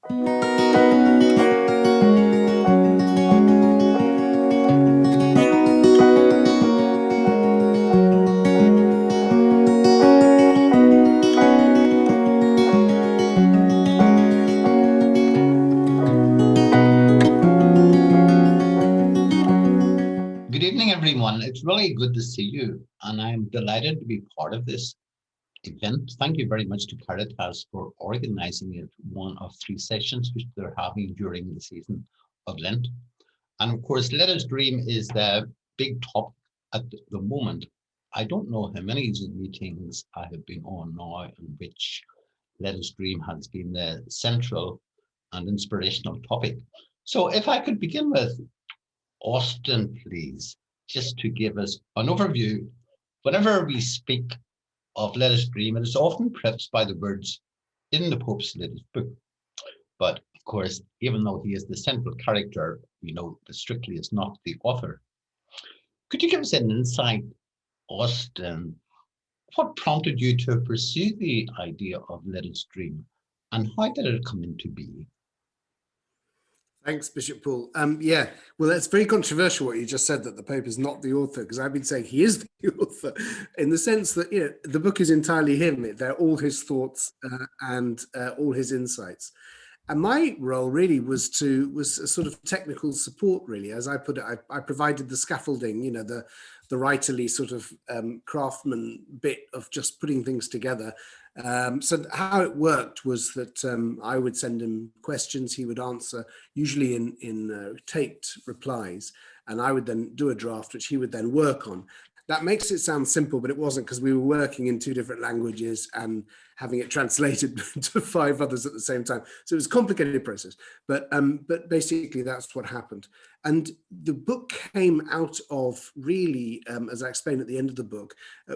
Good evening, everyone. It's really good to see you, and I'm delighted to be part of this event. Thank you very much to Caritas for organising it, one of 3 sessions which they're having during the season of Lent. And of course, Let Us Dream is the big topic at the moment. I don't know how many Zoom meetings I have been on now in which Let Us Dream has been the central and inspirational topic. So if I could begin with Austen, please, just to give us an overview. Whenever we speak of Let Us Dream, it is often prefaced by the words in the Pope's latest book. But of course, even though he is the central character, we know that strictly is not the author. Could you give us an insight, Austen? What prompted you to pursue the idea of Let Us Dream, and how did it come into being? Thanks, Bishop Paul. Yeah, well, it's very controversial what you just said, that the Pope is not the author, because I've been saying he is the author, in the sense that, you know, the book is entirely him. They're all his thoughts and all his insights. And my role really was a sort of technical support, really. As I put it, I provided the scaffolding, you know, the writerly sort of craftsman bit of just putting things together. So how it worked was that I would send him questions, he would answer, usually in taped replies, and I would then do a draft, which he would then work on. That makes it sound simple, but it wasn't, because we were working in 2 different languages and having it translated to 5 others at the same time. So it was a complicated process, but basically that's what happened. And the book came out of really, as I explained at the end of the book,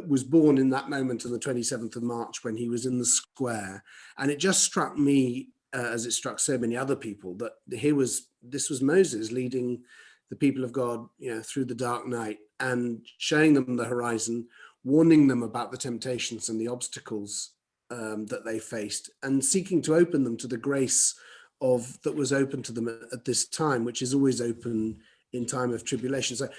was born in that moment on the 27th of March when he was in the square. And it just struck me, as it struck so many other people, that this was Moses leading the people of God, you know, through the dark night and showing them the horizon, warning them about the temptations and the obstacles that they faced, and seeking to open them to the grace that was open to them at this time, which is always open in time of tribulation. So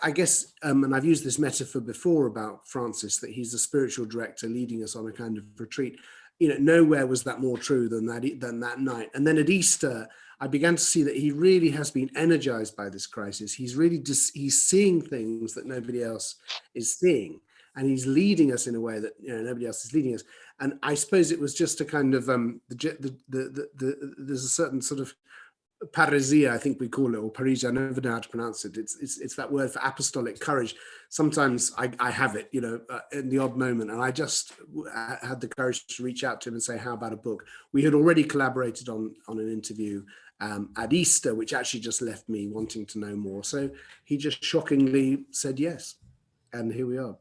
I guess, and I've used this metaphor before about Francis, that he's the spiritual director leading us on a kind of retreat. You know, nowhere was that more true than that night. And then at Easter, I began to see that he really has been energized by this crisis. He's really he's seeing things that nobody else is seeing, and he's leading us in a way that, you know, nobody else is leading us. And I suppose it was just a kind of there's a certain sort of parousia, I think we call it, or parousia, I never know how to pronounce it. It's that word for apostolic courage. Sometimes I have it, you know, in the odd moment, and I just had the courage to reach out to him and say, how about a book? We had already collaborated on an interview at Easter, which actually just left me wanting to know more. So he just shockingly said yes, and here we are.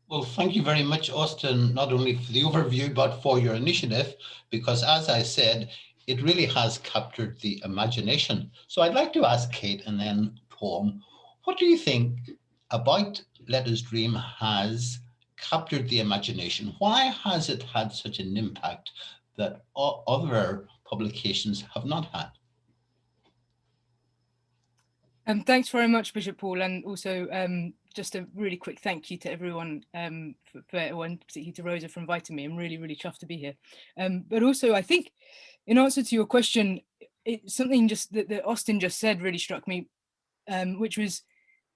Well, thank you very much, Austen, not only for the overview, but for your initiative, because as I said, it really has captured the imagination. So I'd like to ask Kate and then Tom, what do you think about Let Us Dream has captured the imagination? Why has it had such an impact that other publications have not had? Thanks very much, Bishop Paul, and also just a really quick thank you to everyone, particularly to Rosa for inviting me. I'm really, really chuffed to be here. But also, I think, in answer to your question, something just that Austen just said really struck me, which was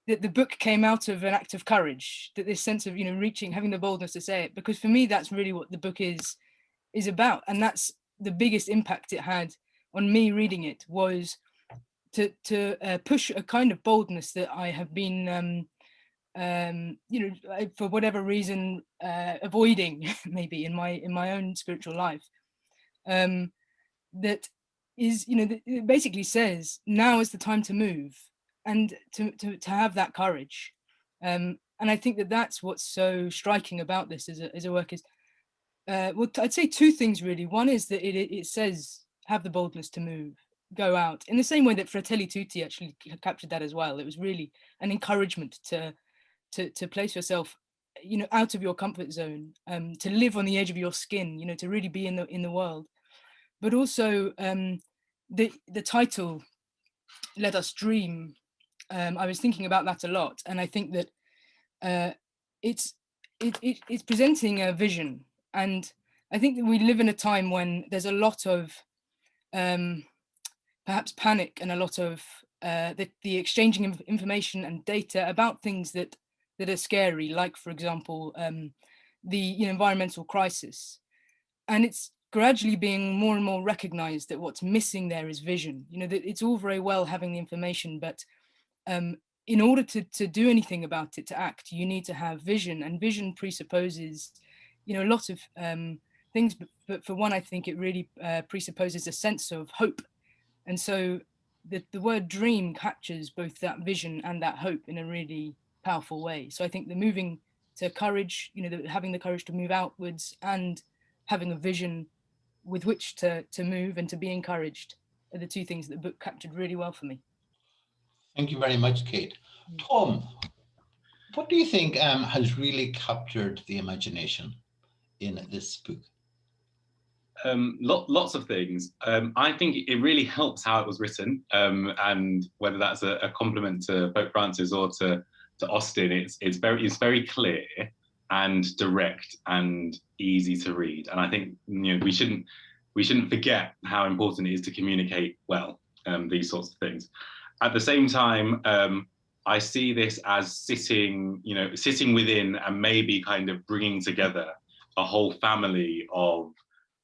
that the book came out of an act of courage, that this sense of, you know, having the boldness to say it, because for me, that's really what the book is about. And that's the biggest impact it had on me reading it, was to push a kind of boldness that I have been, you know, for whatever reason, avoiding maybe in my own spiritual life. That is, you know, it basically says now is the time to move and to have that courage. And I think that that's what's so striking about this as a work is, well, I'd say 2 things really. One is that it says have the boldness to move, go out, in the same way that Fratelli Tutti actually captured that as well. It was really an encouragement to place yourself, you know, out of your comfort zone, to live on the edge of your skin, you know, to really be in the world. but also the title, Let Us Dream. I was thinking about that a lot, and I think that it's presenting a vision, and I think that we live in a time when there's a lot of perhaps panic and a lot of the exchanging of information and data about things that are scary, like, for example, the environmental crisis. And it's gradually being more and more recognized that what's missing there is vision. That it's all very well having the information, but in order to do anything about it, to act, you need to have vision, and vision presupposes a lot of things, but for one, I think it really presupposes a sense of hope. And so the word dream captures both that vision and that hope in a really powerful way. So I think the moving to courage, having the courage to move outwards and having a vision with which to move and to be encouraged are the two things that the book captured really well for me. Thank you very much, Kate. Tom, what do you think has really captured the imagination in this book? Lots of things. I think it really helps how it was written, and whether that's a compliment to Pope Francis or to Austen, it's very clear and direct and easy to read. And I think we shouldn't forget how important it is to communicate well these sorts of things. At the same time, I see this as sitting within and maybe kind of bringing together a whole family of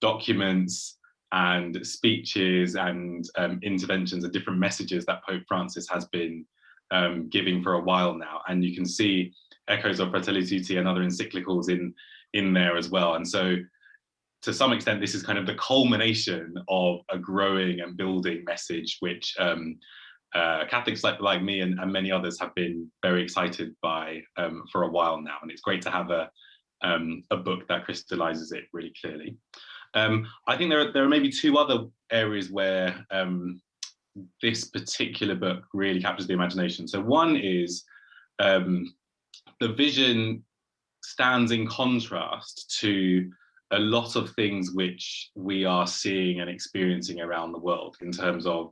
documents and speeches and interventions and different messages that Pope Francis has been giving for a while now. And you can see echoes of Fratelli Tutti and other encyclicals in there as well. And so to some extent, this is kind of the culmination of a growing and building message, which Catholics like me and many others have been very excited by for a while now. And it's great to have a book that crystallizes it really clearly. I think there are maybe two other areas where this particular book really captures the imagination. So one is the vision stands in contrast to a lot of things which we are seeing and experiencing around the world in terms of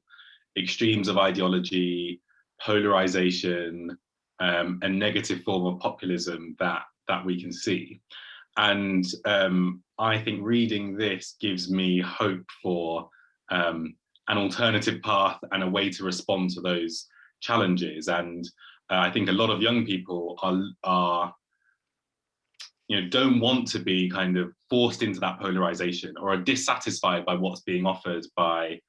extremes of ideology, polarization, a negative form of populism that we can see. And I think reading this gives me hope for an alternative path and a way to respond to those challenges. And I think a lot of young people are don't want to be kind of forced into that polarization or are dissatisfied by what's being offered by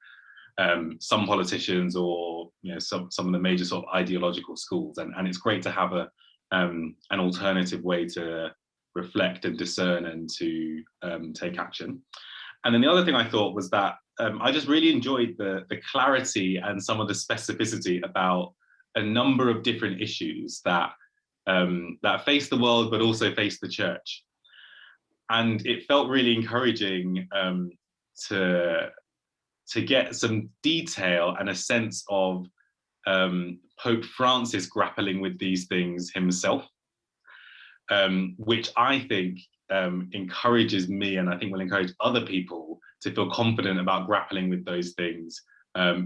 some politicians or some of the major sort of ideological schools. And it's great to have an alternative way to reflect and discern and to take action. And then the other thing I thought was that I just really enjoyed the clarity and some of the specificity about a number of different issues that face the world, but also face the church. And it felt really encouraging to get some detail and a sense of Pope Francis grappling with these things himself, which I think encourages me, and I think will encourage other people to feel confident about grappling with those things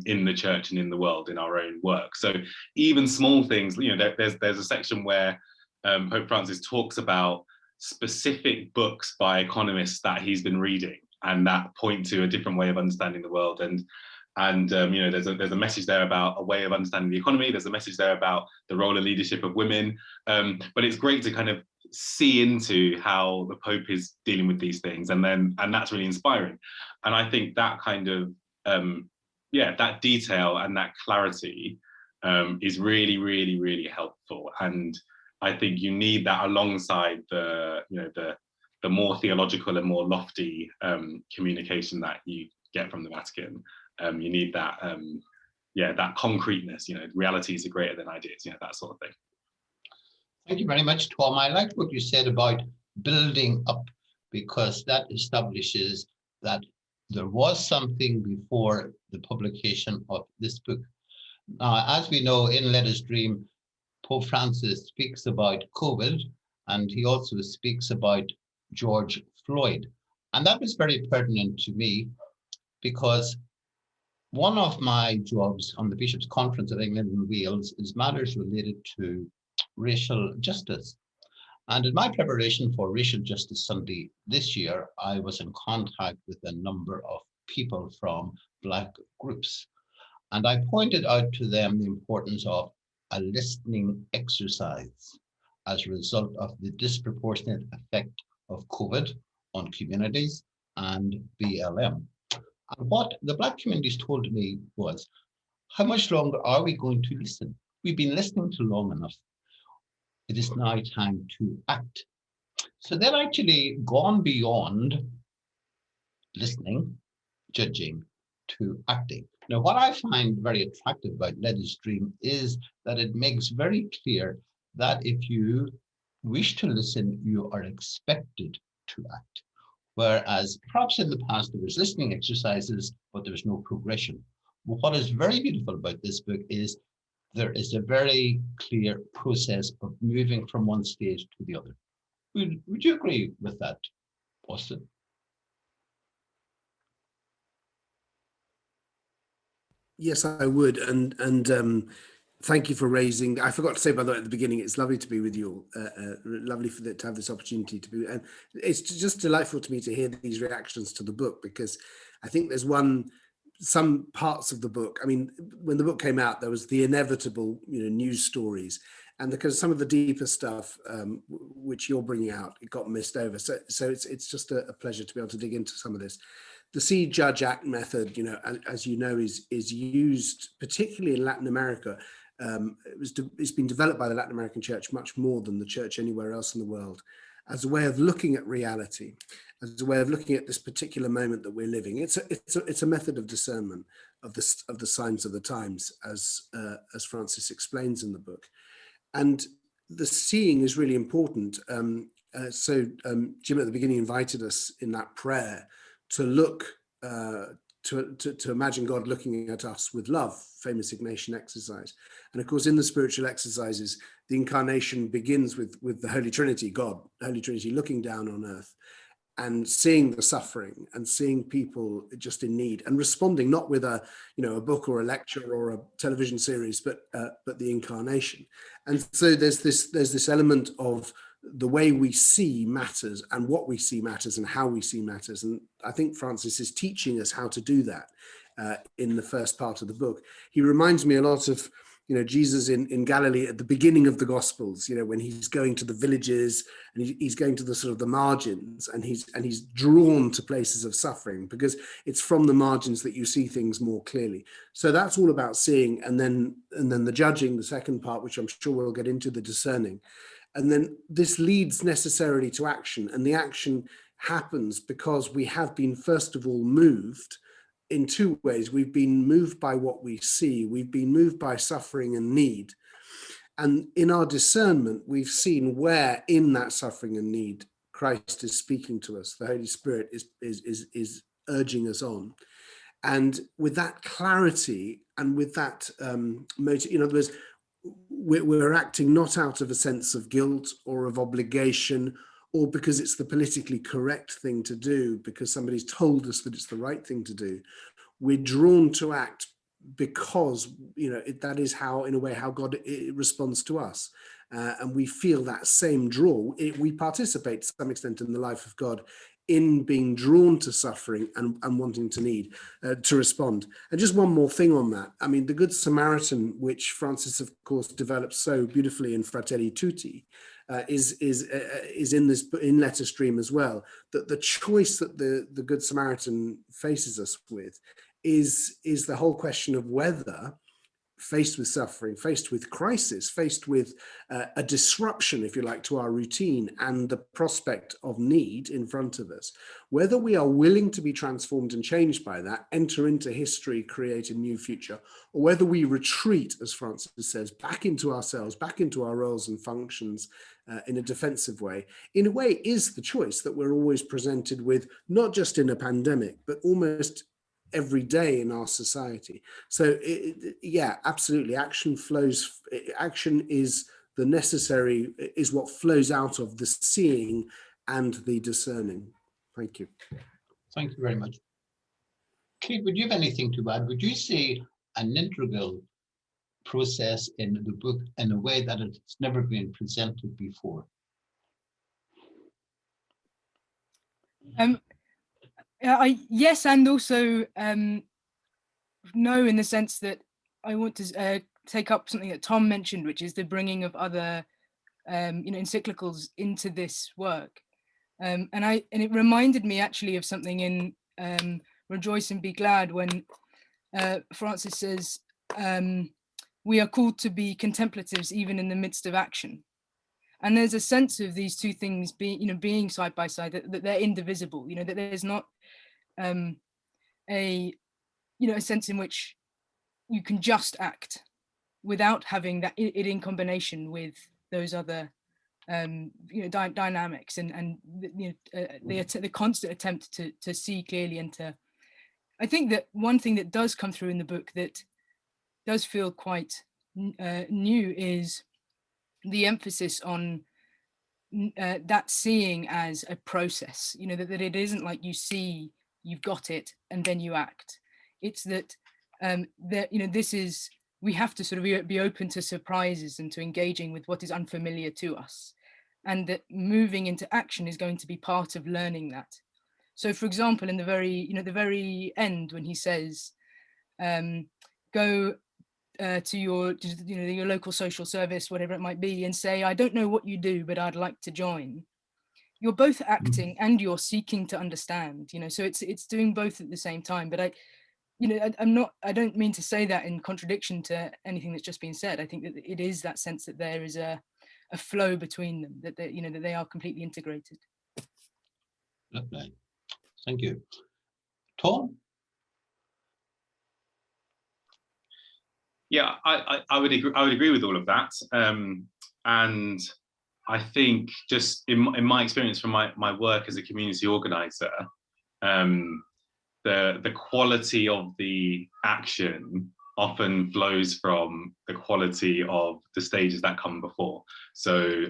in the church and in the world, in our own work. So even small things, there's a section where Pope Francis talks about specific books by economists that he's been reading and that point to a different way of understanding the world. And there's a message there about a way of understanding the economy. There's a message there about the role and leadership of women. But it's great to kind of see into how the Pope is dealing with these things, and that's really inspiring. And I think that kind of that detail and that clarity is really, really, really helpful. And I think you need that alongside the more theological and more lofty communication that you get from the Vatican. You need that that concreteness. Realities are greater than ideas. That sort of thing. Thank you very much, Tom. I liked what you said about building up, because that establishes that there was something before the publication of this book. Now, as we know, in Let Us Dream, Pope Francis speaks about COVID, and he also speaks about George Floyd. And that was very pertinent to me, because one of my jobs on the Bishops' Conference of England and Wales is matters related to racial justice. And in my preparation for Racial Justice Sunday this year, I was in contact with a number of people from Black groups. And I pointed out to them the importance of a listening exercise as a result of the disproportionate effect of COVID on communities and BLM. And what the Black communities told me was, how much longer are we going to listen? We've been listening too long enough. It is now time to act. So they're actually gone beyond listening, judging, to acting. Now, what I find very attractive about Let's Dream is that it makes very clear that if you wish to listen, you are expected to act. Whereas perhaps in the past there was listening exercises, but there was no progression. But what is very beautiful about this book is there is a very clear process of moving from one stage to the other. Would you agree with that, Austen? Yes, I would, and thank you for raising. I forgot to say, by the way, at the beginning, it's lovely to be with you all. Lovely to have this opportunity to be, and it's just delightful to me to hear these reactions to the book, because I think there's some parts of the book. I mean, when the book came out, there was the inevitable, news stories, and because some of the deeper stuff which you're bringing out, it got missed over. So it's just a pleasure to be able to dig into some of this. The see, judge, act method, as you know, is used particularly in Latin America. It's been developed by the Latin American Church much more than the church anywhere else in the world, as a way of looking at reality, as a way of looking at this particular moment that we're living. It's a method of discernment of the signs of the times, as Francis explains in the book. And the seeing is really important. So Jim at the beginning invited us in that prayer to look, to imagine God looking at us with love, famous Ignatian exercise. And of course, in the spiritual exercises, the incarnation begins with the Holy Trinity, God, Holy Trinity looking down on earth and seeing the suffering and seeing people just in need and responding, not with a book or a lecture or a television series, but the incarnation. And so there's this element of the way we see matters, and what we see matters, and how we see matters. And I think Francis is teaching us how to do that in the first part of the book. He reminds me a lot of Jesus in Galilee at the beginning of the Gospels, when he's going to the villages and he's going to the sort of the margins, and he's drawn to places of suffering, because it's from the margins that you see things more clearly. So that's all about seeing, and then the judging, the second part, which I'm sure we'll get into, the discerning. And then this leads necessarily to action, and the action happens because we have been, first of all, moved in two ways. We've been moved by what we see. We've been moved by suffering and need. And in our discernment, we've seen where in that suffering and need, Christ is speaking to us. The Holy Spirit is urging us on. And with that clarity and with that motive, in other words, we're acting not out of a sense of guilt or of obligation, or because it's the politically correct thing to do, because somebody's told us that it's the right thing to do. We're drawn to act because that is how, in a way, how God responds to us, and we feel that same draw. We participate to some extent in the life of God, in being drawn to suffering and wanting to need to respond. And just one more thing on that. I mean, the Good Samaritan, which Francis, of course, develops so beautifully in Fratelli Tutti, is in this, in Let Us Dream as well. That the choice that the Good Samaritan faces us with is the whole question of whether, faced with suffering, faced with crisis, faced with a disruption, if you like, to our routine and the prospect of need in front of us, whether we are willing to be transformed and changed by that, enter into history, create a new future, or whether we retreat, as Francis says, back into ourselves, back into our roles and functions in a defensive way, in a way is the choice that we're always presented with, not just in a pandemic, but almost every day in our society. So yeah, absolutely. Action is the necessary, is what flows out of the seeing and the discerning. Thank you. Thank you very much. Kate, would you have anything to add? Would you say an integral process in the book in a way that it's never been presented before? Yes, and also no, in the sense that I want to take up something that Tom mentioned, which is the bringing of other encyclicals into this work. And it reminded me actually of something in Rejoice and Be Glad, when Francis says, we are called to be contemplatives even in the midst of action. And there's a sense of these two things being side by side, that they're indivisible, that there's not a sense in which you can just act without having that it in combination with those other dynamics and the constant attempt to see clearly and to. I think that one thing that does come through in the book that does feel quite new is the emphasis on that seeing as a process, that it isn't like you see, you've got it, and then you act. It's that, this is, we have to sort of be open to surprises and to engaging with what is unfamiliar to us. And that moving into action is going to be part of learning that. So for example, in the very end, when he says, go to your local social service, whatever it might be, and say, I don't know what you do, but I'd like to join. You're both acting and you're seeking to understand, so it's doing both at the same time. But I don't mean to say that in contradiction to anything that's just been said. I think that it is that sense that there is a flow between them, that they are completely integrated. Lovely. Thank you. Tom? Yeah, I would agree with all of that, and I think just in my experience from my work as a community organizer, the quality of the action often flows from the quality of the stages that come before. So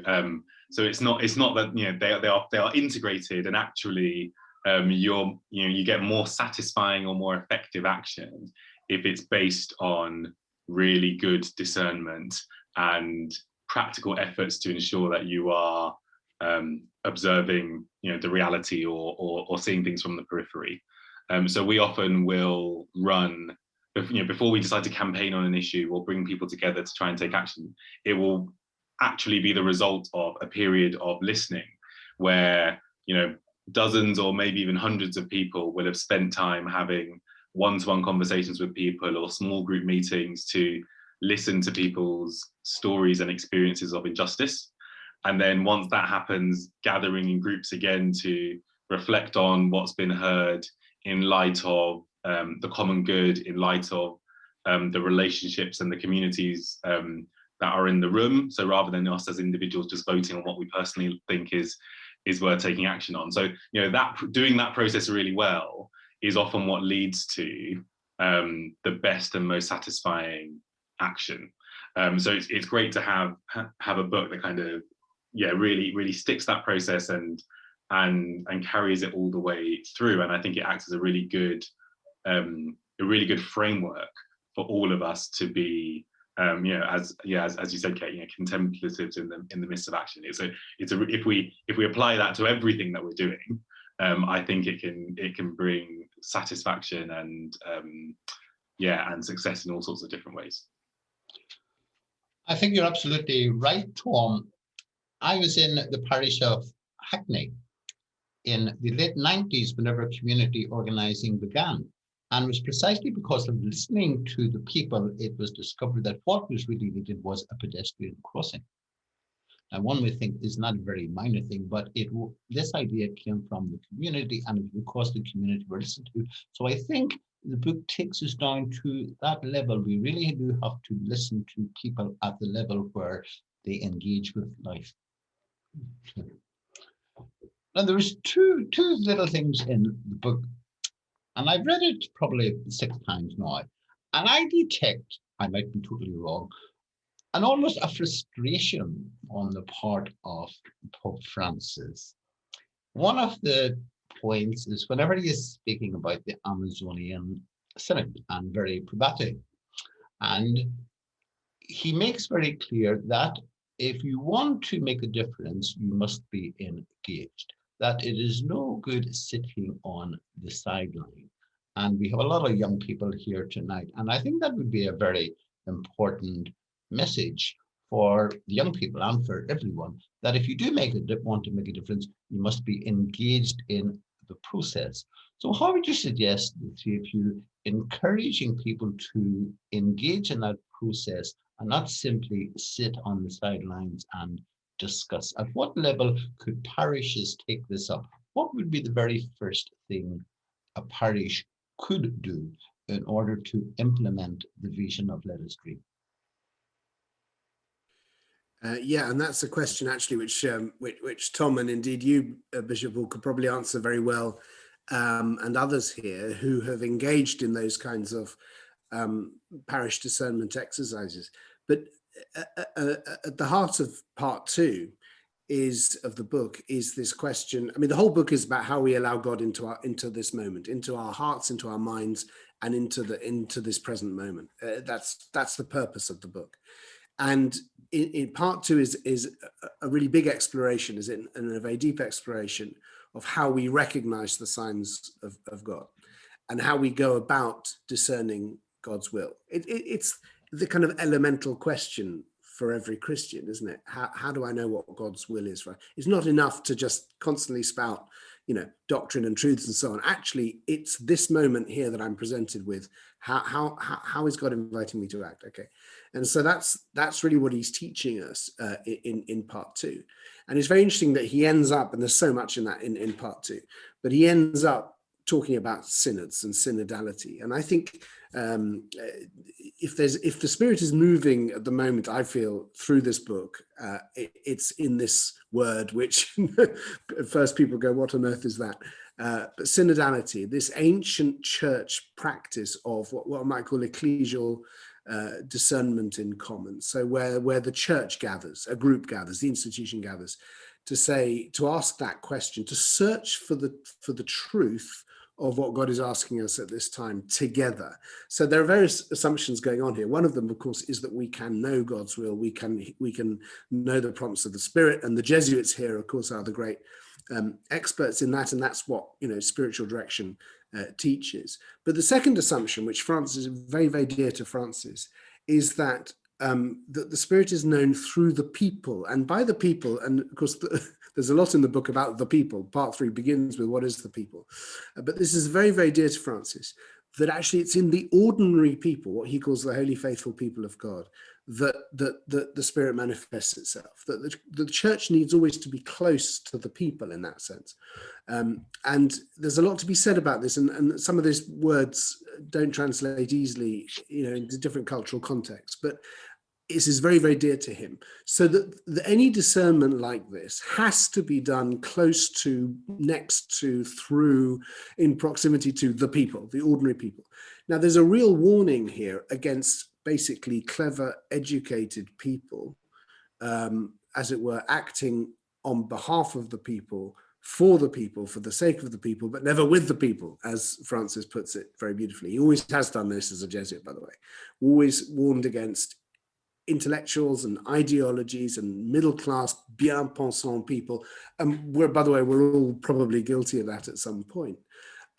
it's not that they are integrated, and actually you get more satisfying or more effective action if it's based on really good discernment and practical efforts to ensure that you are observing the reality or seeing things from the periphery. So we often will run, before we decide to campaign on an issue or bring people together to try and take action, it will actually be the result of a period of listening where dozens or maybe even hundreds of people will have spent time having one-to-one conversations with people or small group meetings to listen to people's stories and experiences of injustice. And then once that happens, gathering in groups again to reflect on what's been heard in light of the common good, in light of the relationships and the communities that are in the room. So rather than us as individuals just voting on what we personally think is worth taking action on. So that doing that process really well is often what leads to the best and most satisfying action. So it's great to have a book that kind of really sticks that process and carries it all the way through. And I think it acts as a really good framework for all of us to be as you said, Kate, contemplatives in the midst of action. If we apply that to everything that we're doing, I think it can bring satisfaction and success in all sorts of different ways. I think you're absolutely right, Tom. I was in the parish of Hackney in the late 90s whenever community organizing began. And it was precisely because of listening to the people, it was discovered that what was really needed was a pedestrian crossing. Now, one would think is not a very minor thing, but this idea came from the community, and it was because the community were listened to. So I think the book takes us down to that level. We really do have to listen to people at the level where they engage with life. Now, there's two little things in the book, and I've read it probably 6 times now, and I detect, I might be totally wrong, and almost a frustration on the part of Pope Francis. One of the points is whenever he is speaking about the Amazonian synod and very probatic. And he makes very clear that if you want to make a difference, you must be engaged, that it is no good sitting on the sideline. And we have a lot of young people here tonight. And I think that would be a very important message for the young people and for everyone, that if you do want to make a difference, you must be engaged in the process. So how would you suggest, the three of you, encouraging people to engage in that process and not simply sit on the sidelines and discuss? At what level could parishes take this up? What would be the very first thing a parish could do in order to implement the vision of Let Us Dream? Yeah, and that's a question actually which Tom and indeed you, Bishop Hall, could probably answer very well, and others here who have engaged in those kinds of parish discernment exercises. But at the heart of part 2 of the book is this question. I mean, the whole book is about how we allow God into this moment, into our hearts, into our minds, and into this present moment. That's the purpose of the book. And in part 2 is a really big exploration, and a very deep exploration of how we recognize the signs of God and how we go about discerning God's will. It's the kind of elemental question for every Christian, isn't it? How do I know what God's will is? It's not enough to just constantly spout, doctrine and truths and so on. Actually, it's this moment here that I'm presented with. How is God inviting me to act? Okay, and so that's really what he's teaching us in part 2. And it's very interesting that he ends up, and there's so much in that in part 2, but he ends up talking about synods and synodality. And I think if the Spirit is moving at the moment, I feel, through this book, it's in this word, which at first people go, what on earth is that? But synodality, this ancient church practice of what I might call ecclesial discernment in common. So where the church gathers, a group gathers, the institution gathers, to ask that question, to search for the truth of what God is asking us at this time together. So there are various assumptions going on here. One of them, of course, is that we can know God's will. We can know the prompts of the Spirit, and the Jesuits here, of course, are the great experts in that, and that's what spiritual direction teaches. But the second assumption, which Francis is very, very dear to Francis, is that the Spirit is known through the people and by the people. And of course, there's a lot in the book about the people. Part 3 begins with what is the people. But this is very, very dear to Francis, that actually it's in the ordinary people, what he calls the holy, faithful people of God, that the Spirit manifests itself, that the church needs always to be close to the people in that sense. And there's a lot to be said about this, and some of these words don't translate easily, into different cultural contexts, but this is very, very dear to him. So that any discernment like this has to be done close to, next to, through, in proximity to the people, the ordinary people. Now, there's a real warning here against basically clever, educated people, as it were, acting on behalf of the people, for the sake of the people, but never with the people, as Francis puts it very beautifully. He always has done this as a Jesuit, by the way. Always warned against intellectuals and ideologies and middle-class, bien-pensant people. And by the way, we're all probably guilty of that at some point.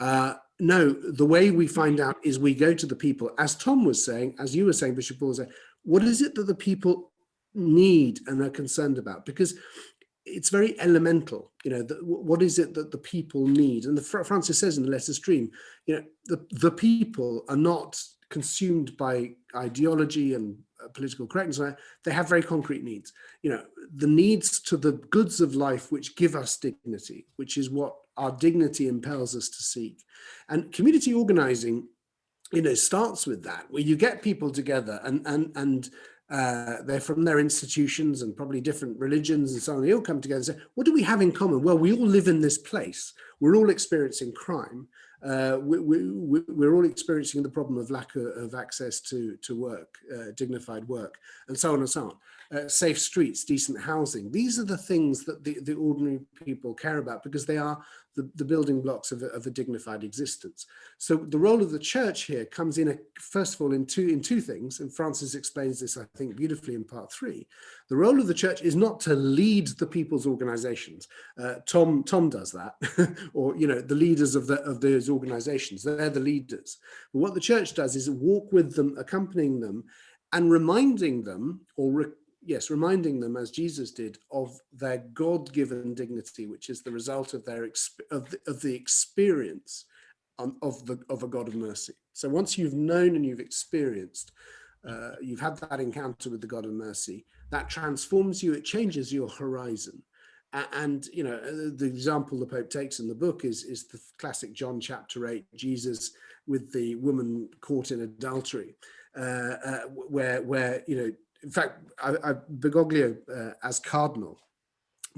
No, the way we find out is we go to the people, as Tom was saying, as you were saying, Bishop Paul was saying, what is it that the people need and are concerned about? Because it's very elemental, what is it that the people need? And Francis says in the Let Us Dream, the people are not consumed by ideology and political correctness. They have very concrete needs. The needs to the goods of life which give us dignity, which is what our dignity impels us to seek. And community organizing, starts with that, where you get people together and they're from their institutions and probably different religions and so on. They all come together and say, what do we have in common? Well, we all live in this place. We're all experiencing crime. We're all experiencing the problem of lack of access to work, dignified work, and so on and so on. Safe streets, decent housing. These are the things that the ordinary people care about, because they are the building blocks of a dignified existence. So the role of the church here comes in, first of all, in two things, and Francis explains this, I think, beautifully in part 3. The role of the church is not to lead the people's organizations. Tom does that, or the leaders of those organizations, they're the leaders. But what the church does is walk with them, accompanying them, and reminding them, reminding them, as Jesus did, of their God-given dignity, which is the result of their of the experience of a God of mercy. So once you've known and you've experienced, you've had that encounter with the God of mercy, that transforms you. It changes your horizon. And the example the Pope takes in the book is the classic John chapter 8, Jesus with the woman caught in adultery, where in fact, Bergoglio, as cardinal,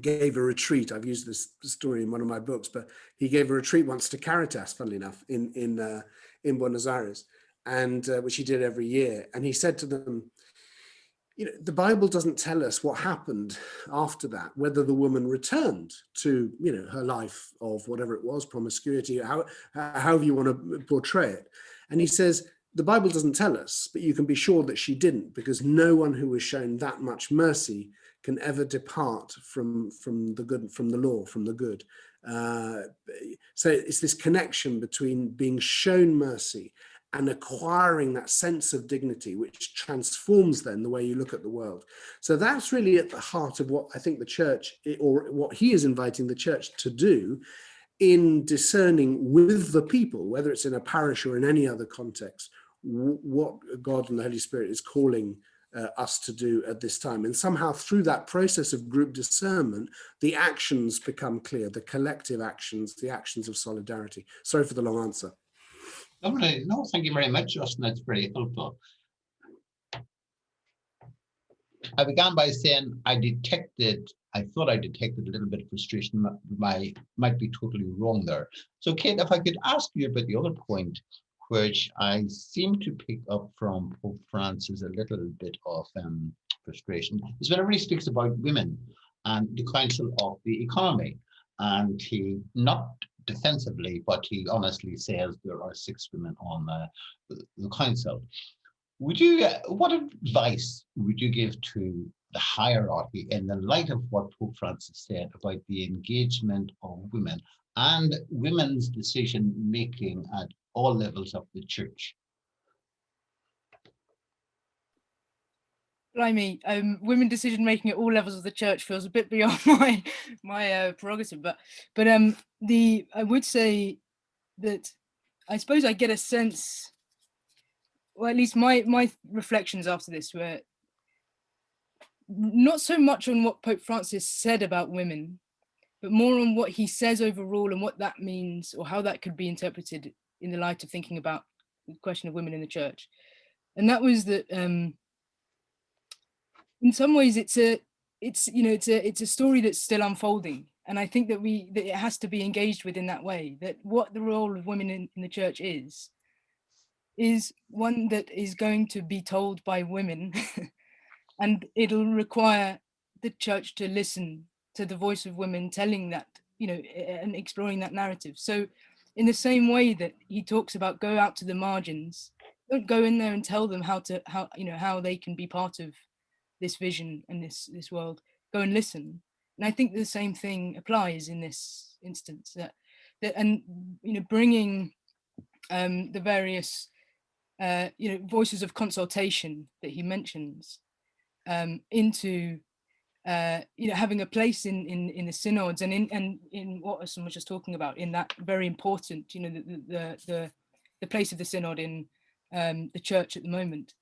gave a retreat. I've used this story in one of my books, but he gave a retreat once to Caritas, funnily enough, in Buenos Aires, and which he did every year. And he said to them, the Bible doesn't tell us what happened after that, whether the woman returned to, her life of whatever it was, promiscuity, however you want to portray it. And he says, the Bible doesn't tell us, but you can be sure that she didn't, because no one who was shown that much mercy can ever depart from the good, from the law, from the good. So it's this connection between being shown mercy and acquiring that sense of dignity, which transforms then the way you look at the world. So that's really at the heart of what I think the church, or what he is inviting the church to do in discerning with the people, whether it's in a parish or in any other context, what God and the Holy Spirit is calling us to do at this time. And somehow through that process of group discernment, the actions become clear, the collective actions, the actions of solidarity. Sorry for the long answer. No, thank you very much, Austen. That's very helpful. I began by saying I thought I detected a little bit of frustration. Might be totally wrong there. So, Kate, if I could ask you about the other point, which I seem to pick up from Pope Francis a little bit of frustration, is whenever he speaks about women and the Council of the Economy, and he, not defensively, but he honestly says there are 6 women on the council. What advice would you give to the hierarchy in the light of what Pope Francis said about the engagement of women and women's decision making at all levels of the church? Blimey, women decision making at all levels of the church feels a bit beyond my prerogative, but I would say that I suppose I get a sense, or at least my reflections after this were not so much on what Pope Francis said about women, but more on what he says overall and what that means, or how that could be interpreted in the light of thinking about the question of women in the church. And that was that in some ways it's a story that's still unfolding, and I think that it has to be engaged with in that way, that what the role of women in the church is one that is going to be told by women and it'll require the church to listen to the voice of women telling that, and exploring that narrative. So in the same way that he talks about go out to the margins, don't go in there and tell them how they can be part of this vision and this world. Go and listen. And I think the same thing applies in this instance, that bringing the various voices of consultation that he mentions into having a place in the synods and in what Austen was just talking about, in that very important, the place of the synod in the church at the moment,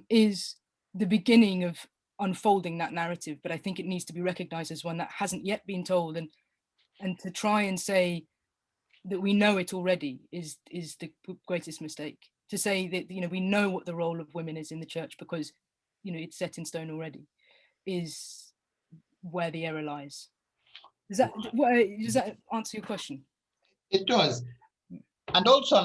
is the beginning of unfolding that narrative. But I think it needs to be recognized as one that hasn't yet been told, and to try and say that we know it already is the greatest mistake. To say that we know what the role of women is in the church because it's set in stone already, is where the error lies. Does that answer your question? It does. And also,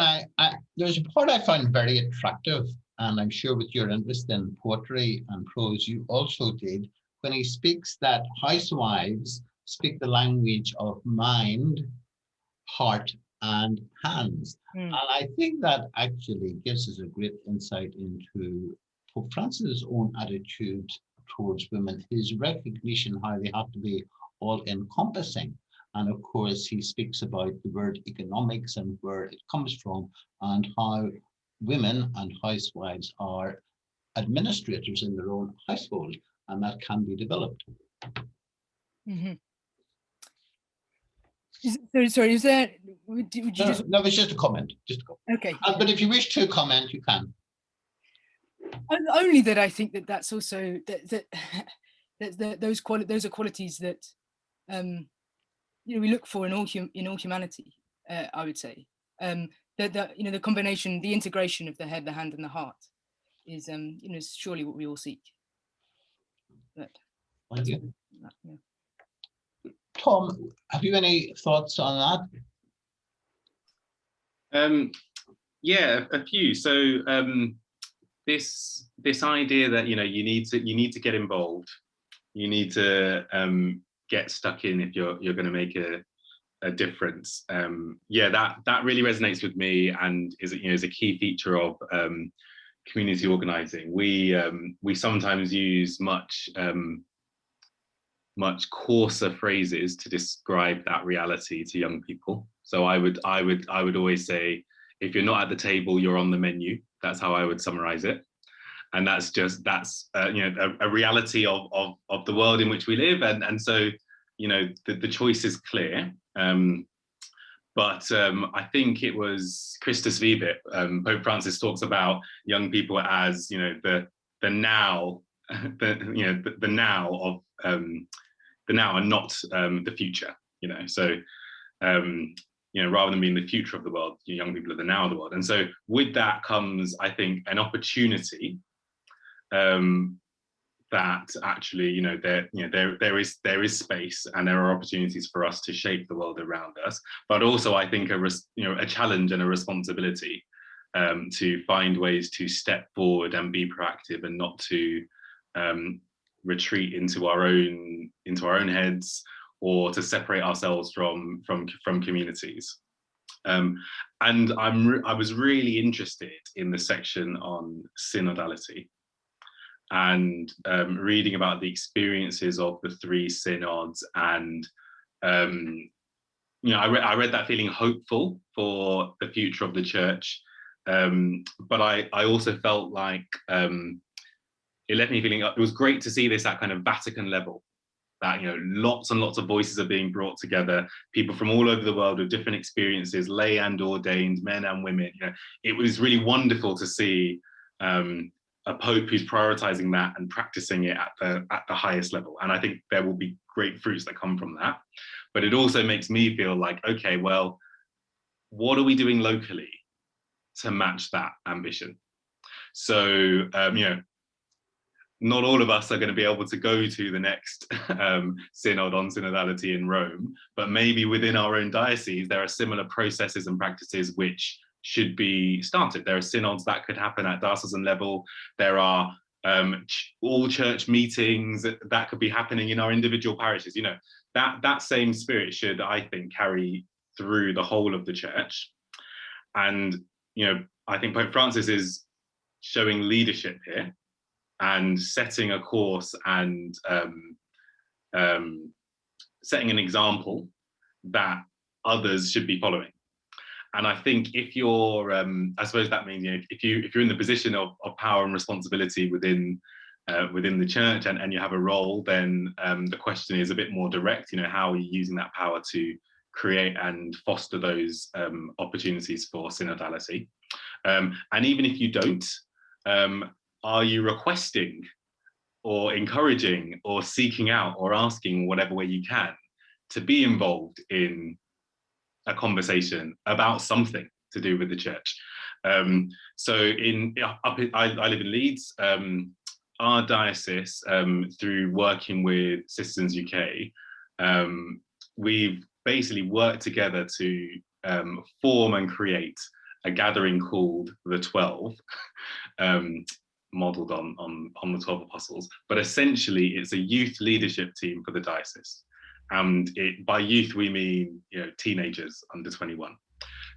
there's a part I find very attractive, and I'm sure with your interest in poetry and prose, you also did, when he speaks that housewives speak the language of mind heart and hands. Mm. And I think that actually gives us a great insight into Pope Francis' own attitude towards women, his recognition how they have to be all encompassing. And of course, he speaks about the word economics and where it comes from, and how women and housewives are administrators in their own household, and that can be developed. Mm-hmm. Sorry, is there, would you just... No, it's just a comment, just a comment. Okay. But if you wish to comment, you can. Only that I think that that's also those are qualities that we look for in all humanity. I would say that the combination, the integration of the head, the hand, and the heart is surely what we all seek. But Thank you. Yeah. Tom, have you any thoughts on that? Yeah, a few. So this idea that you need to get involved, you need to get stuck in if you're going to make a difference. Yeah, that really resonates with me, and is a key feature of community organising. We sometimes use much coarser phrases to describe that reality to young people. So I would always say, if you're not at the table, you're on the menu. That's how I would summarize it. And that's a reality of the world in which we live. And so, the choice is clear. But I think it was Christus Vivit, Pope Francis talks about young people as, the now, the now of the now and not the future, so rather than being the future of the world, young people are the now of the world. And so with that comes, I think, an opportunity that actually, there is space, and there are opportunities for us to shape the world around us, but also I think a challenge and a responsibility to find ways to step forward and be proactive, and not to retreat into our own heads, or to separate ourselves from communities. And I was really interested in the section on synodality, and reading about the experiences of the three synods, and I read that feeling hopeful for the future of the church, but I also felt like it left me feeling it was great to see this at kind of Vatican level, that lots and lots of voices are being brought together, people from all over the world with different experiences, lay and ordained, men and women. It was really wonderful to see a pope who's prioritizing that and practicing it at the highest level. And I think there will be great fruits that come from that. But it also makes me feel like, okay, well, what are we doing locally to match that ambition? So not all of us are going to be able to go to the next synod on synodality in Rome, but maybe within our own diocese, there are similar processes and practices which should be started. There are synods that could happen at diocesan level. There are all church meetings that could be happening in our individual parishes. That same spirit should, I think, carry through the whole of the church. And, I think Pope Francis is showing leadership here, and setting a course, and setting an example that others should be following. And I think if you're, I suppose that means, if you're in the position of power and responsibility within the church, and you have a role, then the question is a bit more direct. How are you using that power to create and foster those opportunities for synodality? And even if you don't, are you requesting or encouraging or seeking out or asking whatever way you can to be involved in a conversation about something to do with the church? So I live in Leeds. Our diocese, through working with Citizens UK, we've basically worked together to form and create a gathering called the 12, modelled on the 12 apostles. But essentially, it's a youth leadership team for the diocese. And by youth, we mean, you know, teenagers under 21.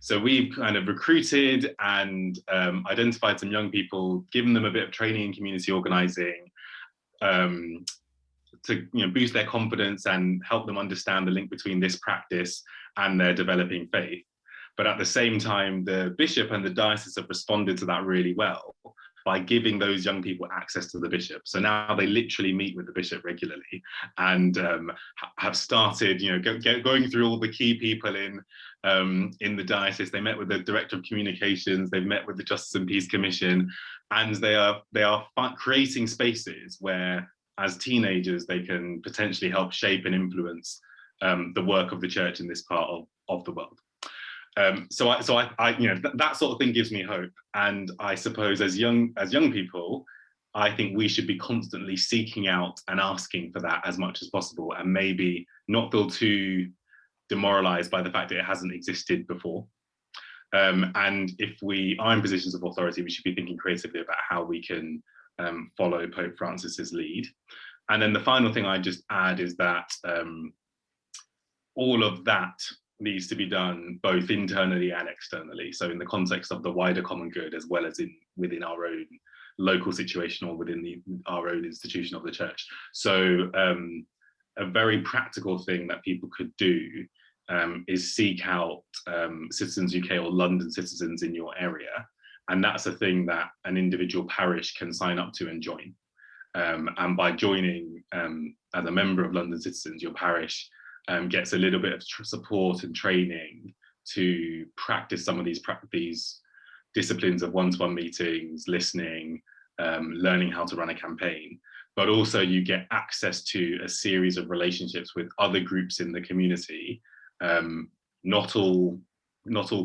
So we've kind of recruited and identified some young people, given them a bit of training in community organising, to, you know, boost their confidence and help them understand the link between this practice and their developing faith. But at the same time, the bishop and the diocese have responded to that really well by giving those young people access to the bishop. So now they literally meet with the bishop regularly and have started, you know, going through all the key people in the diocese. They met with the director of communications, they've met with the Justice and Peace Commission, and they are creating spaces where, as teenagers, they can potentially help shape and influence the work of the church in this part of the world. So I you know, that sort of thing gives me hope. And I suppose as young people, I think we should be constantly seeking out and asking for that as much as possible, and maybe not feel too demoralized by the fact that it hasn't existed before. And if we are in positions of authority, we should be thinking creatively about how we can follow Pope Francis's lead. And then the final thing I just add is that all of that needs to be done both internally and externally. So in the context of the wider common good, as well as within our own local situation or within our own institution of the church. So a very practical thing that people could do is seek out Citizens UK or London citizens in your area. And that's a thing that an individual parish can sign up to and join. And by joining as a member of London Citizens, your parish gets a little bit of support and training to practice some of these disciplines of one-to-one meetings, listening, learning how to run a campaign. But also you get access to a series of relationships with other groups in the community, not all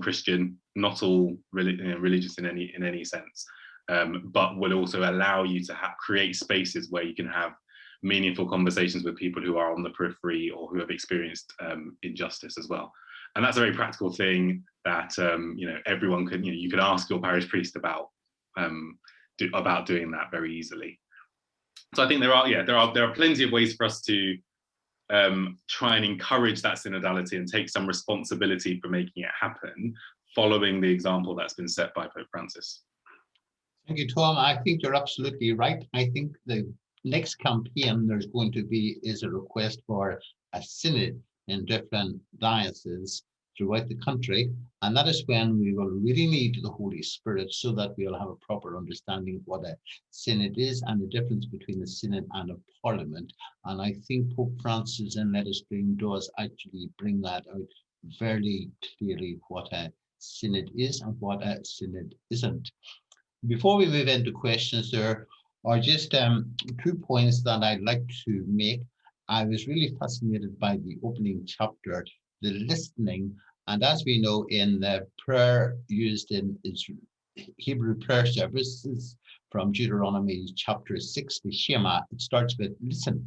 Christian, not all religious in any sense, but will also allow you to create spaces where you can have meaningful conversations with people who are on the periphery or who have experienced injustice as well. And that's a very practical thing that you know, everyone can, you could ask your parish priest about doing that very easily. So I think there are plenty of ways for us to try and encourage that synodality and take some responsibility for making it happen, following the example that's been set by Pope Francis. Thank you, Tom. I think you're absolutely right. I think the next campaign there's going to be is a request for a synod in different dioceses throughout the country, and that is when we will really need the Holy Spirit so that we'll have a proper understanding of what a synod is and the difference between a synod and a parliament. And I think Pope Francis in Let Us Dream does actually bring that out very clearly, what a synod is and what a synod isn't. Before we move into questions, there are just 2 points that I'd like to make. I was really fascinated by the opening chapter, the listening. And as we know, in the prayer used in Hebrew prayer services from Deuteronomy chapter 6, the Shema, it starts with listen,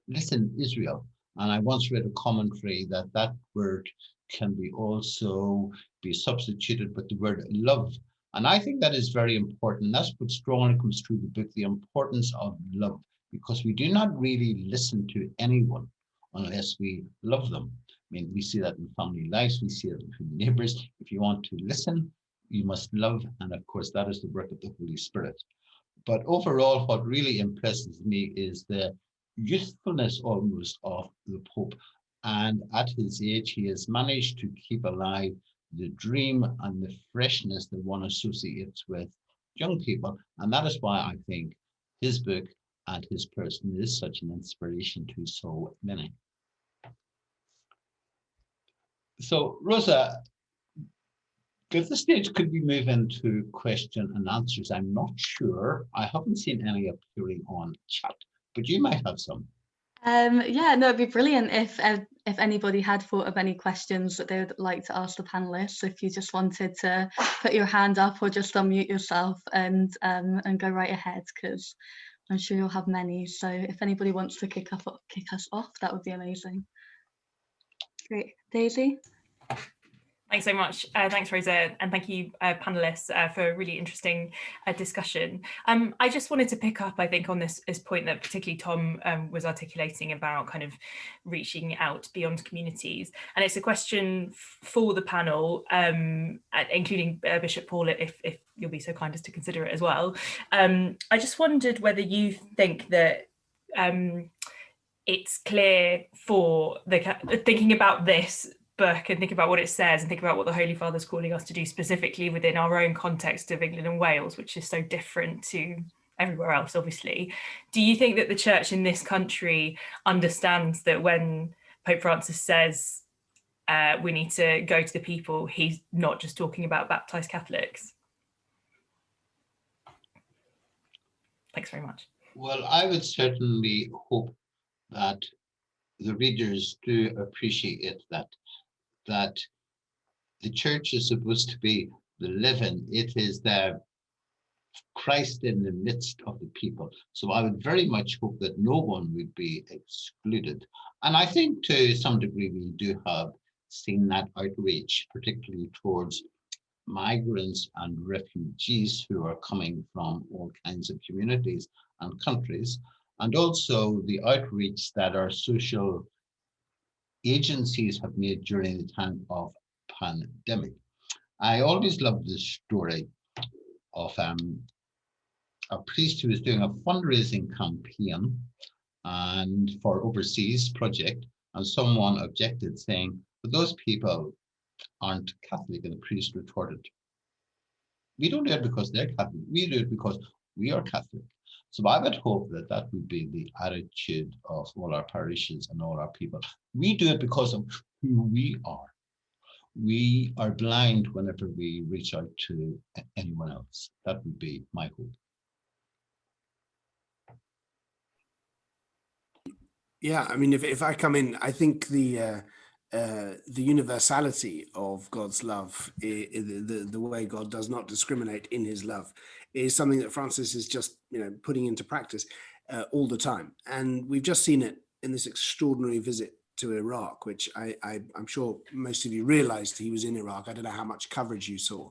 listen Israel. And I once read a commentary that word can also be substituted with the word love. And I think that is very important. That's what strongly comes through the book, the importance of love, because we do not really listen to anyone unless we love them. I mean, we see that in family lives, we see it between neighbors. If you want to listen, you must love. And of course, that is the work of the Holy Spirit. But overall, what really impresses me is the youthfulness almost of the Pope. And at his age, he has managed to keep alive the dream and the freshness that one associates with young people. And that is why I think his book and his person is such an inspiration to so many. So, Rosa, at this stage, could we move into question and answers? I'm not sure. I haven't seen any appearing on chat, but you might have some. Yeah, no, it'd be brilliant if anybody had thought of any questions that they would like to ask the panelists. If you just wanted to put your hand up or just unmute yourself and go right ahead, because I'm sure you'll have many. So if anybody wants to kick us off, that would be amazing. Great, Daisy. Thanks so much. Thanks, Rosa, and thank you, panelists, for a really interesting discussion. I just wanted to pick up, I think, on this point that particularly Tom was articulating about kind of reaching out beyond communities. And it's a question for the panel, including Bishop Paul, if you'll be so kind as to consider it as well. I just wondered whether you think that it's clear for thinking about this book and think about what it says and think about what the Holy Father's calling us to do specifically within our own context of England and Wales, which is so different to everywhere else, obviously. Do you think that the church in this country understands that when Pope Francis says we need to go to the people, he's not just talking about baptized Catholics? Thanks very much. Well, I would certainly hope that the readers do appreciate that the church is supposed to be the living. It is the Christ in the midst of the people. So I would very much hope that no one would be excluded. And I think to some degree we do have seen that outreach, particularly towards migrants and refugees who are coming from all kinds of communities and countries, and also the outreach that our social agencies have made during the time of pandemic. I always loved this story of a priest who was doing a fundraising campaign and for overseas project, and someone objected saying, but those people aren't Catholic, and the priest retorted, we don't do it because they're Catholic, we do it because we are Catholic. So I would hope that that would be the attitude of all our parishes and all our people. We do it because of who we are. We are blind whenever we reach out to anyone else. That would be my hope. Yeah, I mean, if I come in, I think the universality of God's love, the way God does not discriminate in his love, is something that Francis is just putting into practice all the time. And we've just seen it in this extraordinary visit to Iraq, which I'm sure most of you realized he was in Iraq. I don't know how much coverage you saw.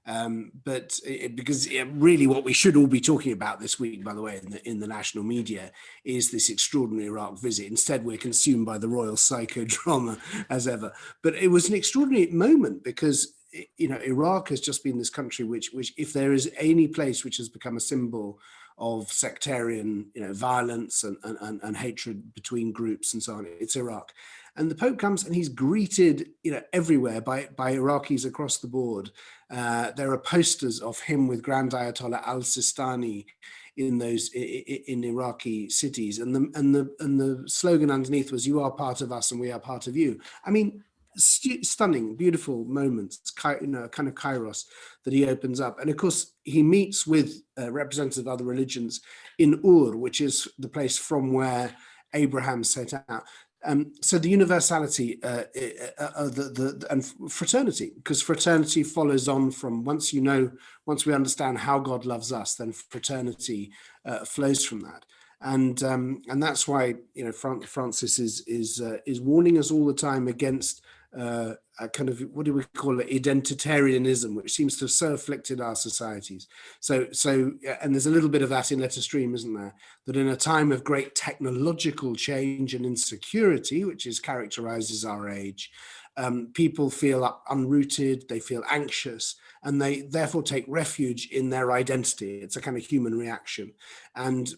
Because really what we should all be talking about this week, by the way, in the national media, is this extraordinary Iraq visit. Instead, we're consumed by the royal psychodrama as ever. But it was an extraordinary moment because, Iraq has just been this country which if there is any place which has become a symbol of sectarian, violence and hatred between groups and so on, it's Iraq. And the Pope comes and he's greeted, everywhere by Iraqis across the board. There are posters of him with Grand Ayatollah al-Sistani in Iraqi cities, and the slogan underneath was, "You are part of us, and we are part of you." I mean, stunning, beautiful moments, kind of kairos that he opens up. And of course, he meets with representatives of other religions in Ur, which is the place from where Abraham set out. So the universality and fraternity, because fraternity follows on from once we understand how God loves us, then fraternity flows from that. And that's why Francis is warning us all the time against a kind of, what do we call it, identitarianism, which seems to have so afflicted our societies. So and there's a little bit of that in Let Us Dream, isn't there? That in a time of great technological change and insecurity, which characterizes our age, people feel unrooted, they feel anxious, and they therefore take refuge in their identity. It's a kind of human reaction. And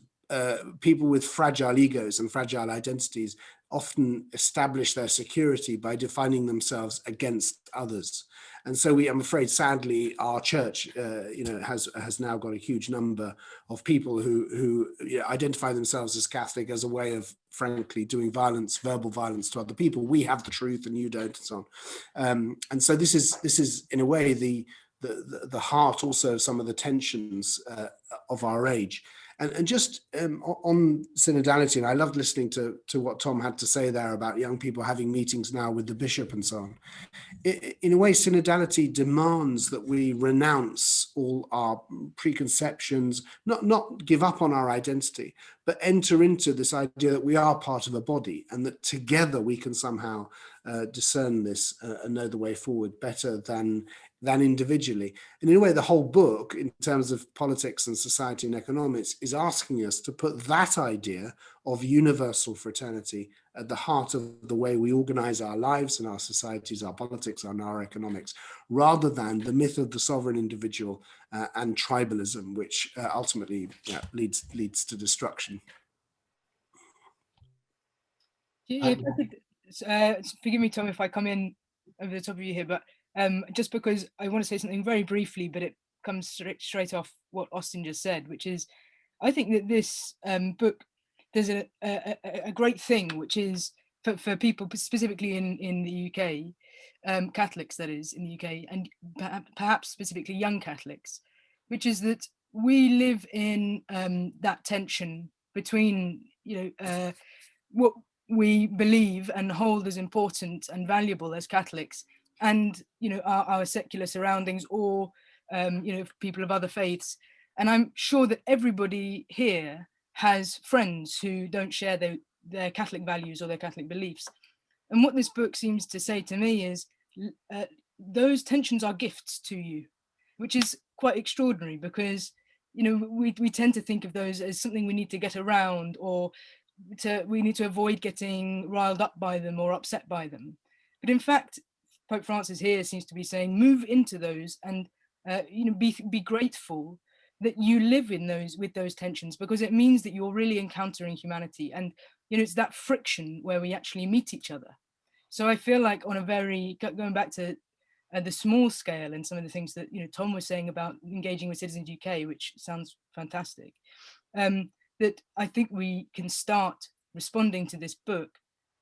people with fragile egos and fragile identities often establish their security by defining themselves against others. And so I'm afraid, sadly, our church, has now got a huge number of people who identify themselves as Catholic as a way of, frankly, doing violence, verbal violence to other people. We have the truth and you don't, and so on. And so this is in a way the heart also of some of the tensions of our age. And just on synodality, and I loved listening to what Tom had to say there about young people having meetings now with the bishop and so on. In a way, synodality demands that we renounce all our preconceptions, not give up on our identity, but enter into this idea that we are part of a body and that together we can somehow discern this and know the way forward better than individually. And in a way, the whole book, in terms of politics and society and economics, is asking us to put that idea of universal fraternity at the heart of the way we organize our lives and our societies, our politics, and our economics, rather than the myth of the sovereign individual and tribalism, which ultimately leads to destruction. If I could, forgive me, Tom, if I come in over the top of you here, but just because I want to say something very briefly, but it comes straight off what Austen just said, which is, I think that this book, there's a great thing, which is for people specifically in the UK, Catholics that is in the UK, and perhaps specifically young Catholics, which is that we live in that tension between, what we believe and hold as important and valuable as Catholics, and our secular surroundings, or people of other faiths. And I'm sure that everybody here has friends who don't share their Catholic values or their Catholic beliefs. And what this book seems to say to me is those tensions are gifts to you, which is quite extraordinary, because we tend to think of those as something we need to get around, or we need to avoid getting riled up by them or upset by them. But in fact, Pope Francis here seems to be saying, move into those and be grateful that you live in with those tensions, because it means that you're really encountering humanity, and it's that friction where we actually meet each other. So I feel like, on a very, going back to the small scale and some of the things that Tom was saying about engaging with Citizens UK, which sounds fantastic, that I think we can start responding to this book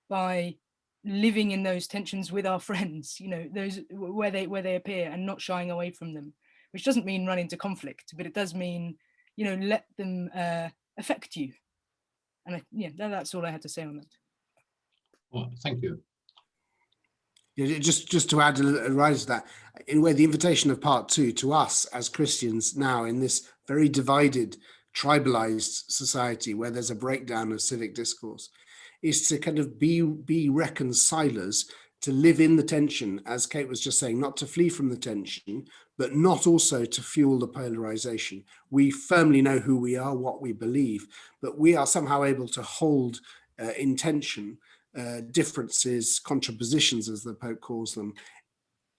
by living in those tensions with our friends, those where they appear, and not shying away from them, which doesn't mean run into conflict, but it does mean, let them affect you. And that's all I had to say on that. Well, thank you. Yeah, just to add a rise to that, in a way, the invitation of part 2 to us as Christians now in this very divided, tribalized society where there's a breakdown of civic discourse, is to kind of be reconcilers, to live in the tension, as Kate was just saying, not to flee from the tension, but not also to fuel the polarization. We firmly know who we are, what we believe, but we are somehow able to hold in tension differences, contrapositions, as the Pope calls them,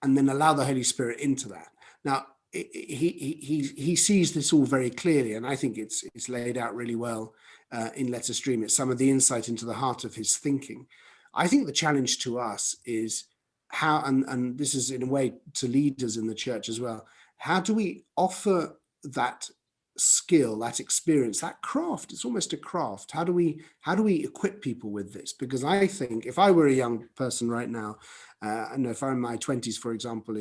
and then allow the Holy Spirit into that. Now, he sees this all very clearly, and I think it's laid out really well in Let Us Dream. It's some of the insight into the heart of his thinking. I think the challenge to us is how, and this is in a way to leaders in the church as well, how do we offer that skill, that experience, that craft? It's almost a craft. How do we equip people with this? Because I think if I were a young person right now, and if I'm in my 20s, for example,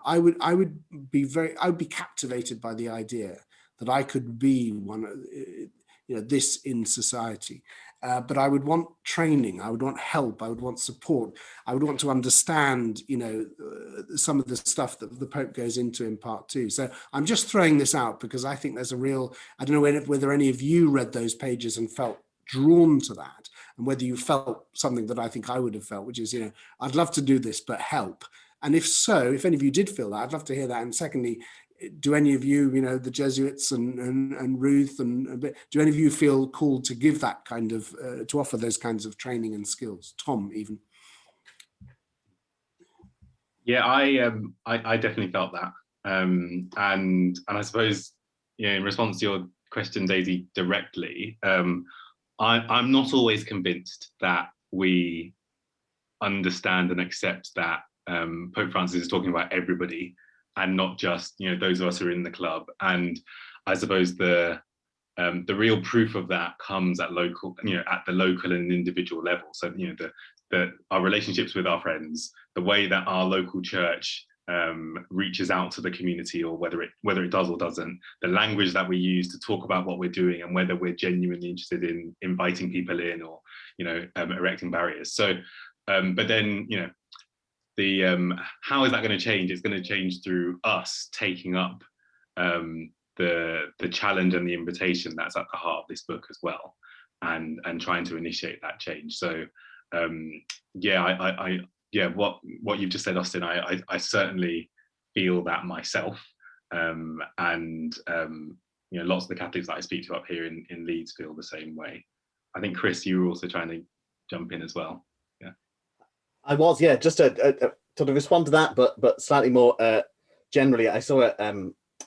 I would be captivated by the idea that I could be one of this in society. But I would want training, I would want help, I would want support, I would want to understand, some of the stuff that the Pope goes into in part 2. So I'm just throwing this out because I think there's a real, I don't know whether any of you read those pages and felt drawn to that, and whether you felt something that I think I would have felt, which is, I'd love to do this, but help. And if so, if any of you did feel that, I'd love to hear that. And secondly, do any of you, the Jesuits and Ruth, and do any of you feel called to give that kind of, to offer those kinds of training and skills? Tom, even. Yeah, I definitely felt that, and I suppose, in response to your question, Daisy, directly, I'm not always convinced that we understand and accept that Pope Francis is talking about everybody, and not just those of us who are in the club. And I suppose the real proof of that comes at local, at the local and individual level. So our relationships with our friends, the way that our local church reaches out to the community, or whether it does or doesn't, the language that we use to talk about what we're doing, and whether we're genuinely interested in inviting people in, or erecting barriers. So but then the how is that going to change? It's going to change through us taking up the challenge and the invitation that's at the heart of this book as well, and trying to initiate that change. So what you've just said, Austen, I certainly feel that myself, and lots of the Catholics that I speak to up here in Leeds feel the same way. I think, Chris, you were also trying to jump in as well. Yeah, I was, yeah, just to sort of respond to that, but slightly more generally. I saw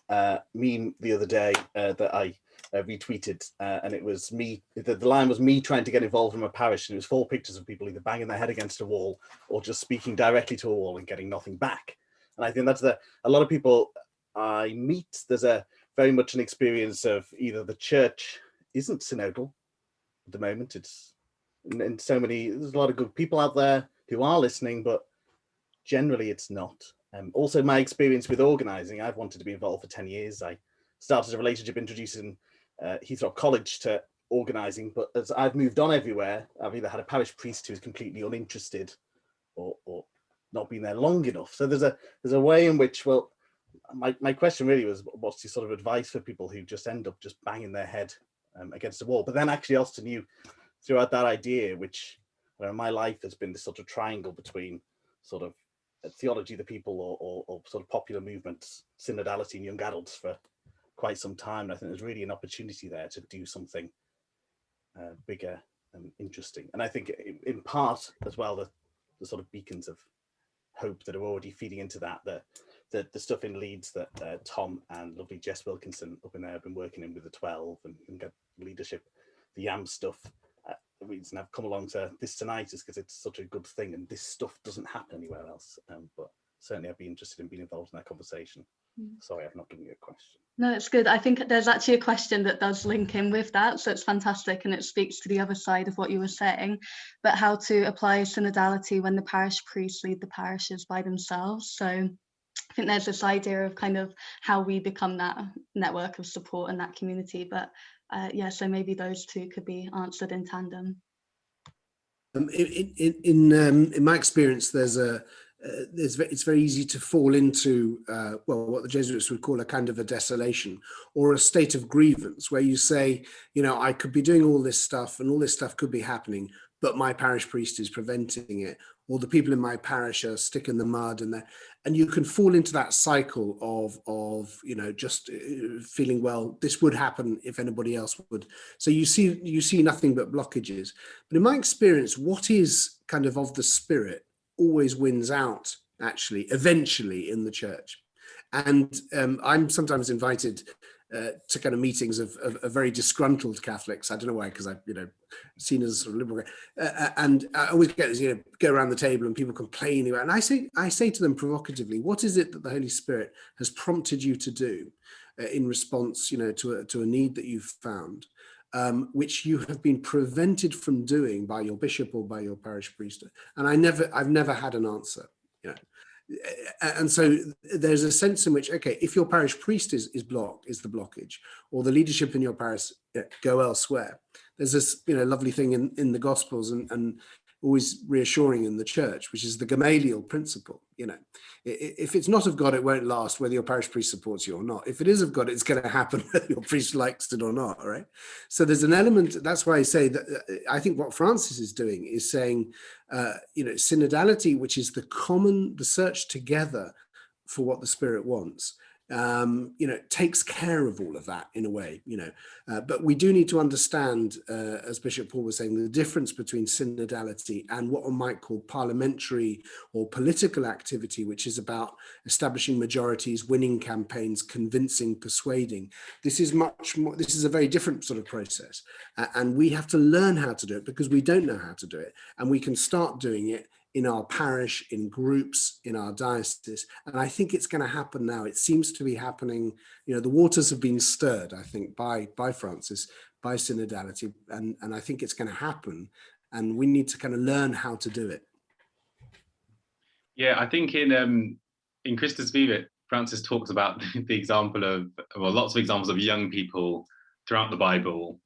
a meme the other day that I retweeted, and it was me. The line was me trying to get involved in my parish, and it was 4 pictures of people either banging their head against a wall or just speaking directly to a wall and getting nothing back. And I think that's a lot of people I meet. There's a very much an experience of either the church isn't synodal at the moment. It's in so many. There's a lot of good people out there who are listening, but generally it's not. Also, my experience with organising, I've wanted to be involved for 10 years. I started a relationship introducing Heathrow College to organising, but as I've moved on everywhere, I've either had a parish priest who's completely uninterested or not been there long enough. So there's a way in which, well, my question really was, what's your sort of advice for people who just end up just banging their head against the wall? But then actually, Austen, you threw out that idea, which my life has been this sort of triangle between sort of theology, the people, or sort of popular movements, synodality, and young adults for quite some time. And I think there's really an opportunity there to do something bigger and interesting. And I think in part as well, the sort of beacons of hope that are already feeding into that, the stuff in Leeds that Tom and lovely Jess Wilkinson up in there have been working in with the 12 and get leadership, the YAM stuff. The reason I've come along to this tonight is because it's such a good thing, and this stuff doesn't happen anywhere else. But certainly I'd be interested in being involved in that conversation. Sorry, I've not given you a question. No, it's good. I think there's actually a question that does link in with that, so it's fantastic, and it speaks to the other side of what you were saying, but how to apply synodality when the parish priests lead the parishes by themselves. So I think there's this idea of kind of how we become that network of support and that community, but so maybe those two could be answered in tandem. In my experience, it's very easy to fall into what the Jesuits would call a kind of a desolation or a state of grievance, where you say, I could be doing all this stuff and all this stuff could be happening, but my parish priest is preventing it, or the people in my parish are stick in the mud, and you can fall into that cycle of just feeling, well, this would happen if anybody else would. So you see nothing but blockages. But in my experience, what is kind of the spirit always wins out, actually, eventually in the church. And I'm sometimes invited to kind of meetings of very disgruntled Catholics. I don't know why, because I've seen as sort of liberal, and I always get this, go around the table and people complaining about, and I say to them provocatively, what is it that the Holy Spirit has prompted you to do in response, to a need that you've found, which you have been prevented from doing by your bishop or by your parish priest? And I've never had an answer. And so there's a sense in which, okay, if your parish priest is the blockage, or the leadership in your parish go elsewhere, there's this lovely thing in the Gospels and always reassuring in the church, which is the Gamaliel principle. If it's not of God, it won't last, whether your parish priest supports you or not. If it is of God, it's going to happen whether your priest likes it or not, right? So there's an element, that's why I say that I think what Francis is doing is saying, synodality, which is the search together for what the Spirit wants, takes care of all of that in a way, but we do need to understand, as Bishop Paul was saying, the difference between synodality and what one might call parliamentary or political activity, which is about establishing majorities, winning campaigns, convincing, persuading. This is a very different sort of process, and we have to learn how to do it because we don't know how to do it, and we can start doing it in our parish, in groups, in our diocese. And I think it's going to happen now. It seems to be happening. The waters have been stirred, I think, by Francis, by synodality. And I think it's going to happen. And we need to kind of learn how to do it. Yeah, I think in in Christus Vivit, Francis talks about the example of, well, lots of examples of young people throughout the Bible,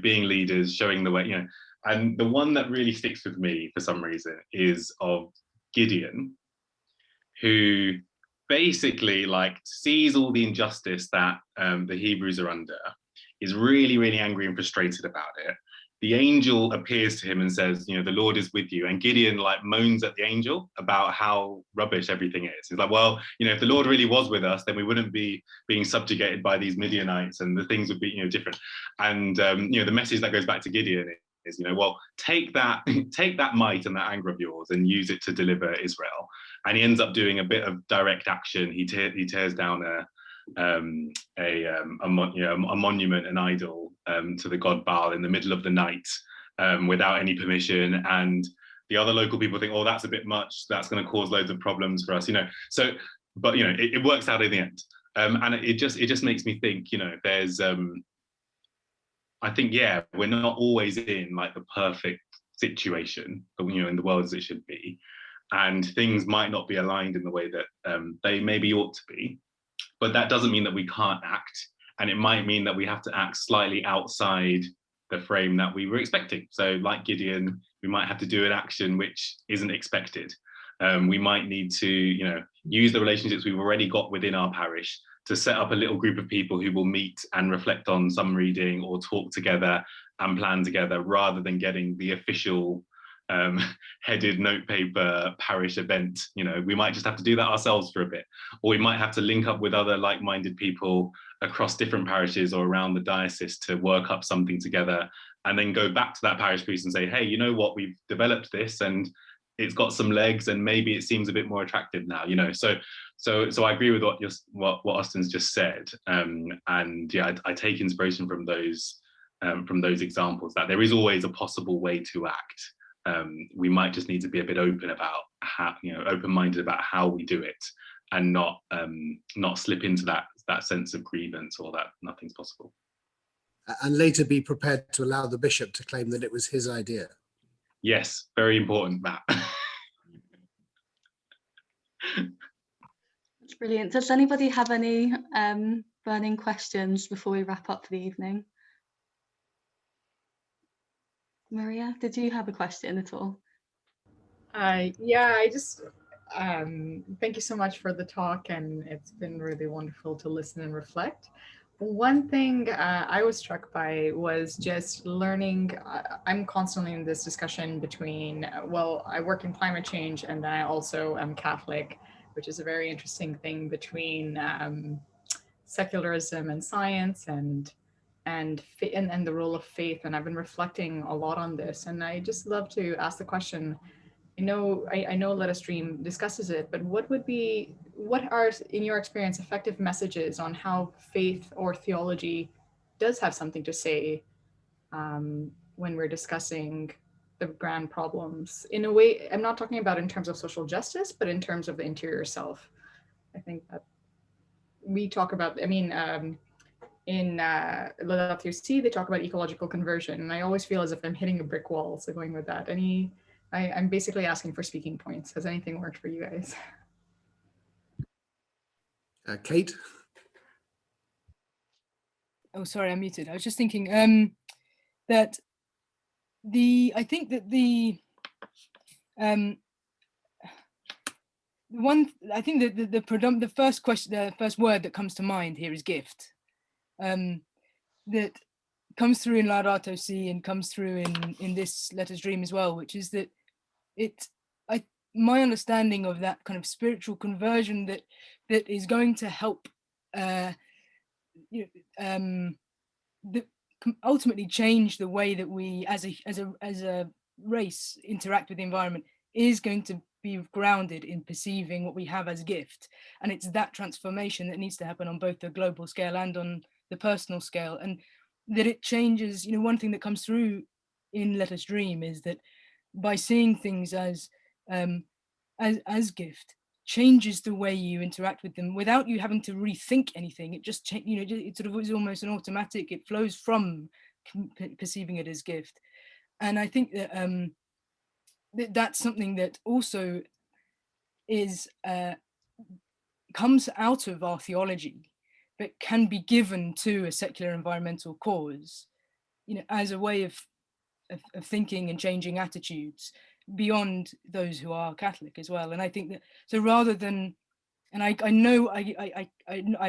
being leaders, showing the way, and the one that really sticks with me for some reason is of Gideon, who basically sees all the injustice that the Hebrews are under, is really, really angry and frustrated about it. The angel appears to him and says, the Lord is with you. And Gideon moans at the angel about how rubbish everything is. He's like, well, if the Lord really was with us, then we wouldn't be being subjugated by these Midianites, and the things would be, different. And, the message that goes back to Gideon is, well, take that might and that anger of yours and use it to deliver Israel. And he ends up doing a bit of direct action. He tears down a monument, an idol, to the god Baal in the middle of the night, without any permission. And the other local people think, oh, that's a bit much. That's going to cause loads of problems for us, So, but it works out in the end. And it just makes me think, there's, I think, yeah, we're not always in the perfect situation, in the world as it should be, and things might not be aligned in the way that they maybe ought to be. But that doesn't mean that we can't act. And it might mean that we have to act slightly outside the frame that we were expecting. So like Gideon, we might have to do an action which isn't expected. We might need to, use the relationships we've already got within our parish to set up a little group of people who will meet and reflect on some reading or talk together and plan together, rather than getting the official headed notepaper parish event. We might just have to do that ourselves for a bit, or we might have to link up with other like-minded people across different parishes or around the diocese to work up something together, and then go back to that parish priest and say, hey, you know what, we've developed this and it's got some legs and maybe it seems a bit more attractive now, so I agree with what Austen's just said, and yeah, I take inspiration from those examples, that there is always a possible way to act. We might just need to be a bit open about how, open-minded about how we do it, and not slip into that sense of grievance or that nothing's possible. And later be prepared to allow the bishop to claim that it was his idea. Yes, very important, Matt. That's brilliant. Does anybody have any burning questions before we wrap up for the evening? Maria, did you have a question at all? Yeah, I just thank you so much for the talk, and it's been really wonderful to listen and reflect. One thing I was struck by was just learning. I'm constantly in this discussion between, well, I work in climate change and I also am Catholic, which is a very interesting thing between secularism and science and the role of faith. And I've been reflecting a lot on this, and I just love to ask the question. I know Let Us Dream discusses it, but what are, in your experience, effective messages on how faith or theology does have something to say when we're discussing the grand problems? In a way, I'm not talking about in terms of social justice, but in terms of the interior self. I think that we talk about, in Laudato, they talk about ecological conversion, and I always feel as if I'm hitting a brick wall. So going with that, I'm basically asking for speaking points. Has anything worked for you guys? Kate? Oh, sorry, I'm muted. I was just thinking that the first word that comes to mind here is gift. That comes through in Laudato Si and comes through in this Let Us Dream as well, which is that my understanding of that kind of spiritual conversion that is going to help ultimately change the way that we as a race interact with the environment is going to be grounded in perceiving what we have as a gift. And it's that transformation that needs to happen on both the global scale and on the personal scale, and that it changes. One thing that comes through in Let Us Dream is that by seeing things as gift changes the way you interact with them without you having to rethink anything. It just it sort of is almost an automatic. It flows from perceiving it as gift, and I think that that's something that also is comes out of our theology, but can be given to a secular environmental cause, as a way of thinking and changing attitudes beyond those who are Catholic as well. And I think that, so rather than, and I know I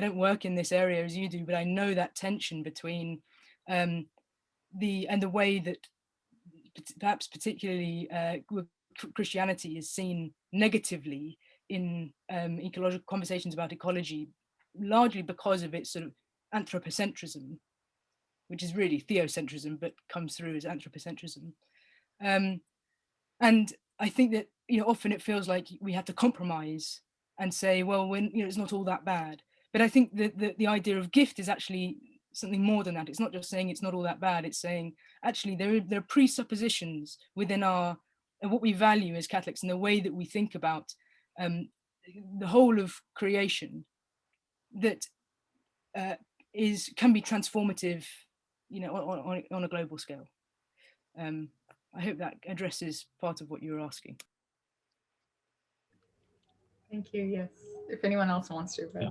don't work in this area as you do, but I know that tension between the way that perhaps particularly Christianity is seen negatively in ecological conversations about ecology, largely because of its sort of anthropocentrism, which is really theocentrism, but comes through as anthropocentrism. And I think that, often it feels like we have to compromise and say, well, when it's not all that bad. But I think that the idea of gift is actually something more than that. It's not just saying it's not all that bad. It's saying actually there are presuppositions within what we value as Catholics and the way that we think about the whole of creation that can be transformative, on a global scale. I hope that addresses part of what you were asking. Thank you. Yes. If anyone else wants to. But... Yeah.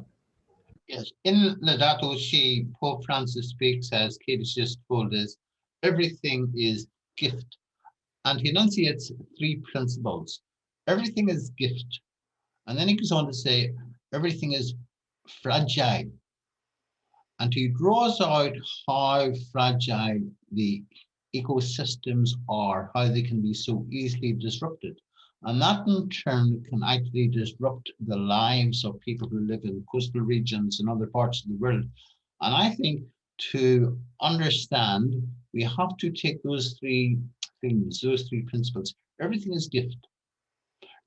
Yes. In Laudato Si, Pope Francis speaks, as Kate has just told us, everything is gift. And he enunciates 3 principles. Everything is gift. And then he goes on to say, everything is fragile. And he draws out how fragile the ecosystems are, how they can be so easily disrupted. And that in turn can actually disrupt the lives of people who live in coastal regions and other parts of the world. And I think to understand, we have to take those 3 things, those 3 principles. Everything is gift,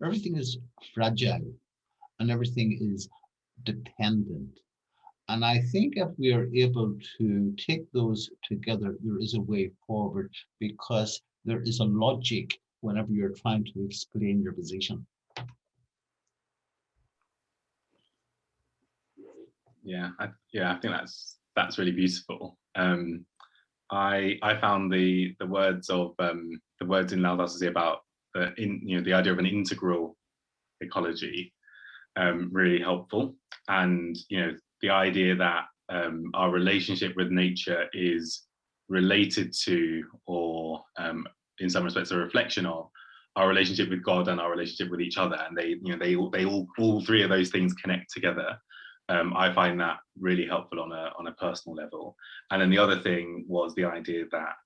everything is fragile, and everything is dependent. And I think if we are able to take those together, there is a way forward, because there is a logic whenever you're trying to explain your position. Yeah, I think that's really beautiful. I found the words in Laudato Si about the idea of an integral ecology really helpful, and the idea that our relationship with nature is related to, or in some respects a reflection of, our relationship with God and our relationship with each other, and they all 3 of those things connect together. I find that really helpful on a personal level. And then the other thing was the idea that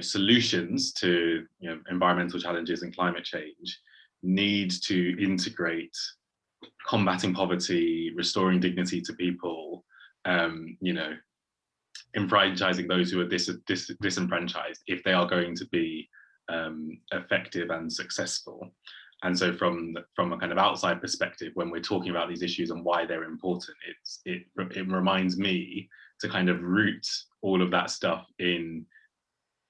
solutions to environmental challenges and climate change need to integrate combating poverty, restoring dignity to people, enfranchising those who are disenfranchised, if they are going to be effective and successful. And so from a kind of outside perspective, when we're talking about these issues and why they're important, it reminds me to kind of root all of that stuff in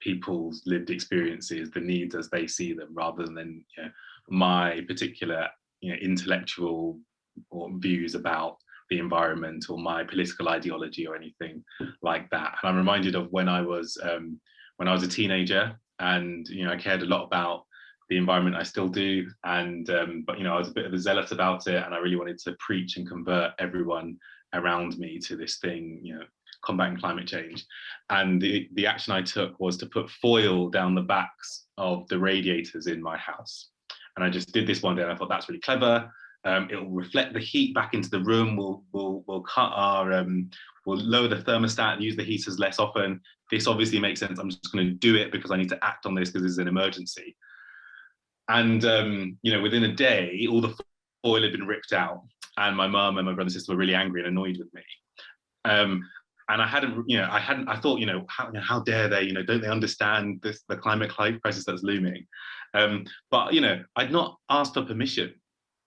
people's lived experiences, the needs as they see them, rather than my particular intellectual or views about the environment or my political ideology or anything like that. And I'm reminded of when I was a teenager, and I cared a lot about the environment. I still do, and but I was a bit of a zealot about it, and I really wanted to preach and convert everyone around me to this thing, combating climate change. And the action I took was to put foil down the backs of the radiators in my house. And I just did this one day, and I thought, that's really clever. It will reflect the heat back into the room. We'll cut our we'll lower the thermostat and use the heaters less often. This obviously makes sense. I'm just going to do it because I need to act on this because this is an emergency. And within a day, all the foil had been ripped out, and my mum and my brother and sister were really angry and annoyed with me. And I thought, how dare they? Don't they understand the climate crisis that's looming? But I'd not asked for permission.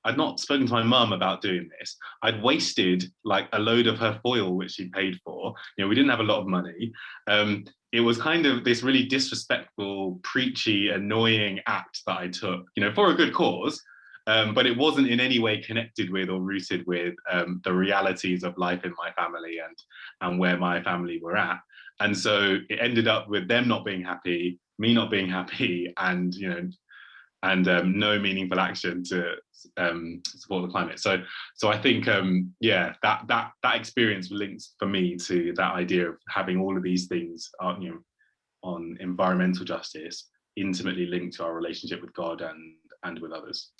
I'd not spoken to my mum about doing this. I'd wasted like a load of her foil, which she paid for. We didn't have a lot of money. It was kind of this really disrespectful, preachy, annoying act that I took, for a good cause. But it wasn't in any way connected with or rooted with the realities of life in my family and where my family were at. And so it ended up with them not being happy, me not being happy, and no meaningful action to support the climate. So I think yeah, that experience links for me to that idea of having all of these things on environmental justice intimately linked to our relationship with God and with others.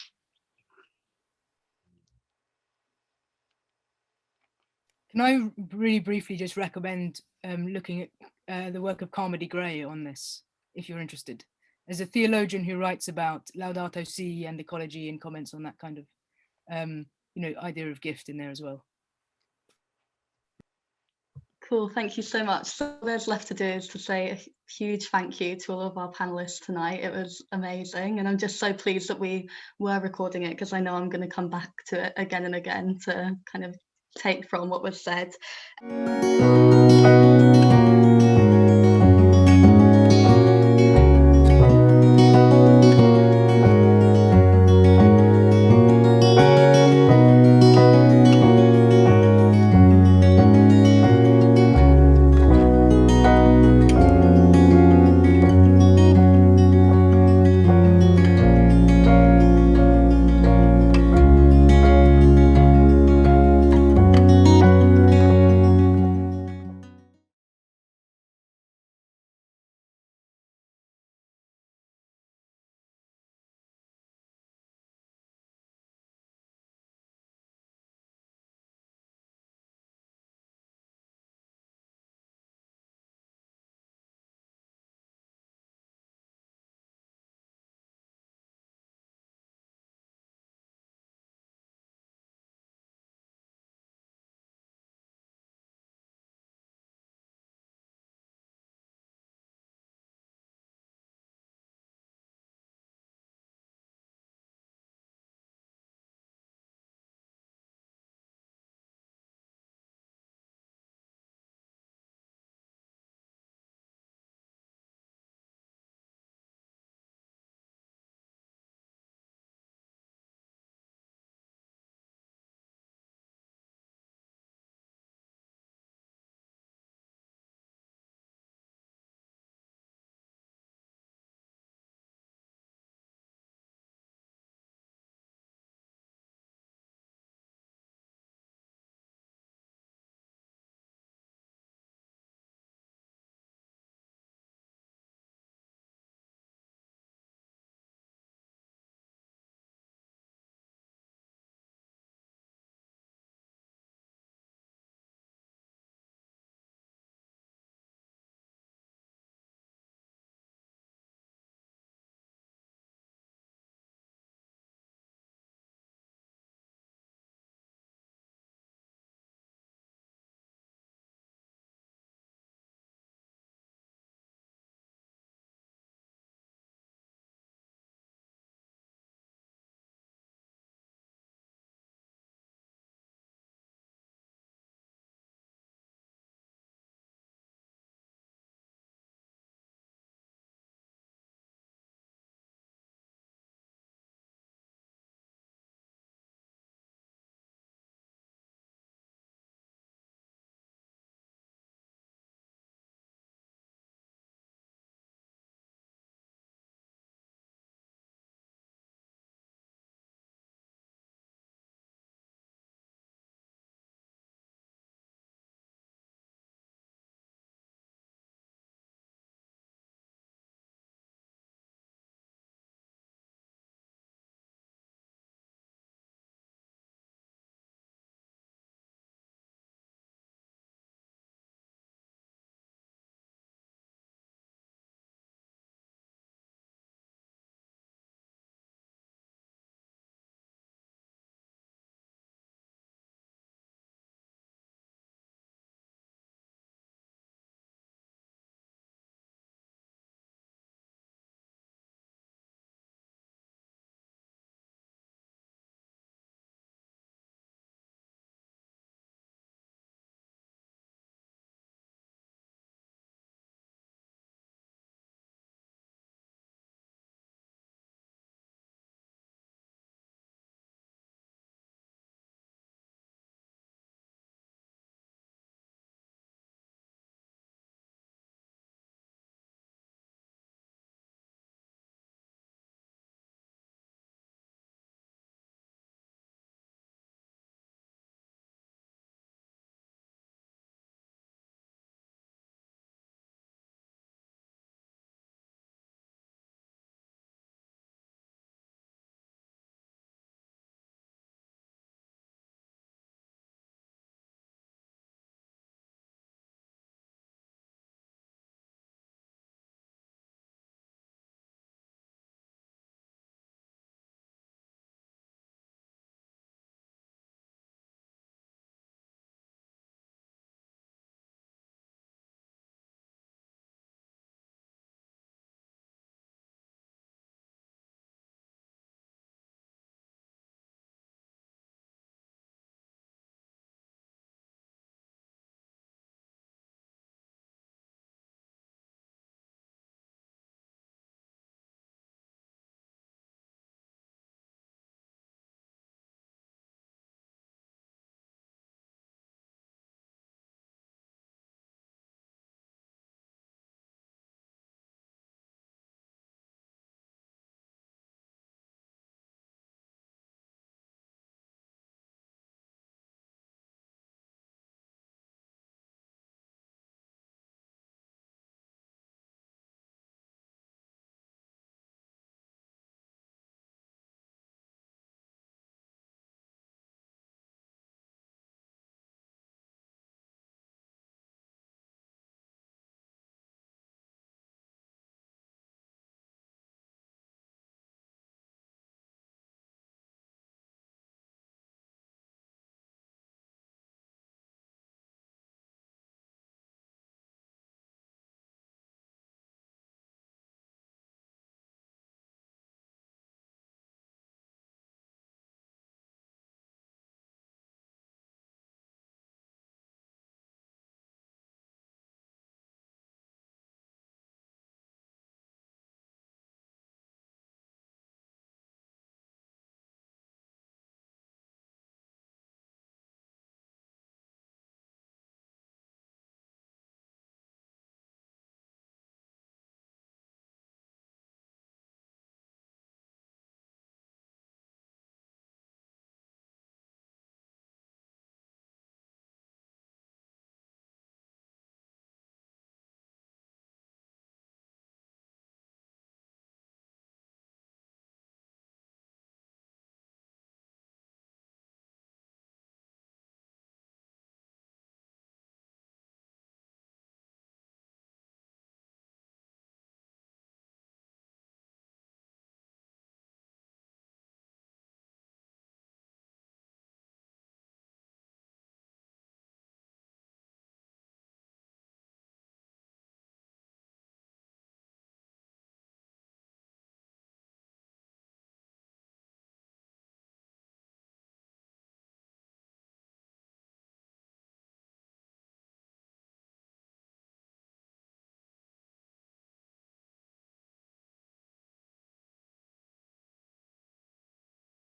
Can I really briefly just recommend looking at the work of Carmody Gray on this, if you're interested? There's a theologian who writes about Laudato Si and ecology and comments on that kind of, idea of gift in there as well. Cool, thank you so much. So all there's left to do is to say a huge thank you to all of our panelists tonight. It was amazing, and I'm just so pleased that we were recording it, because I know I'm going to come back to it again and again to kind of take from what was said.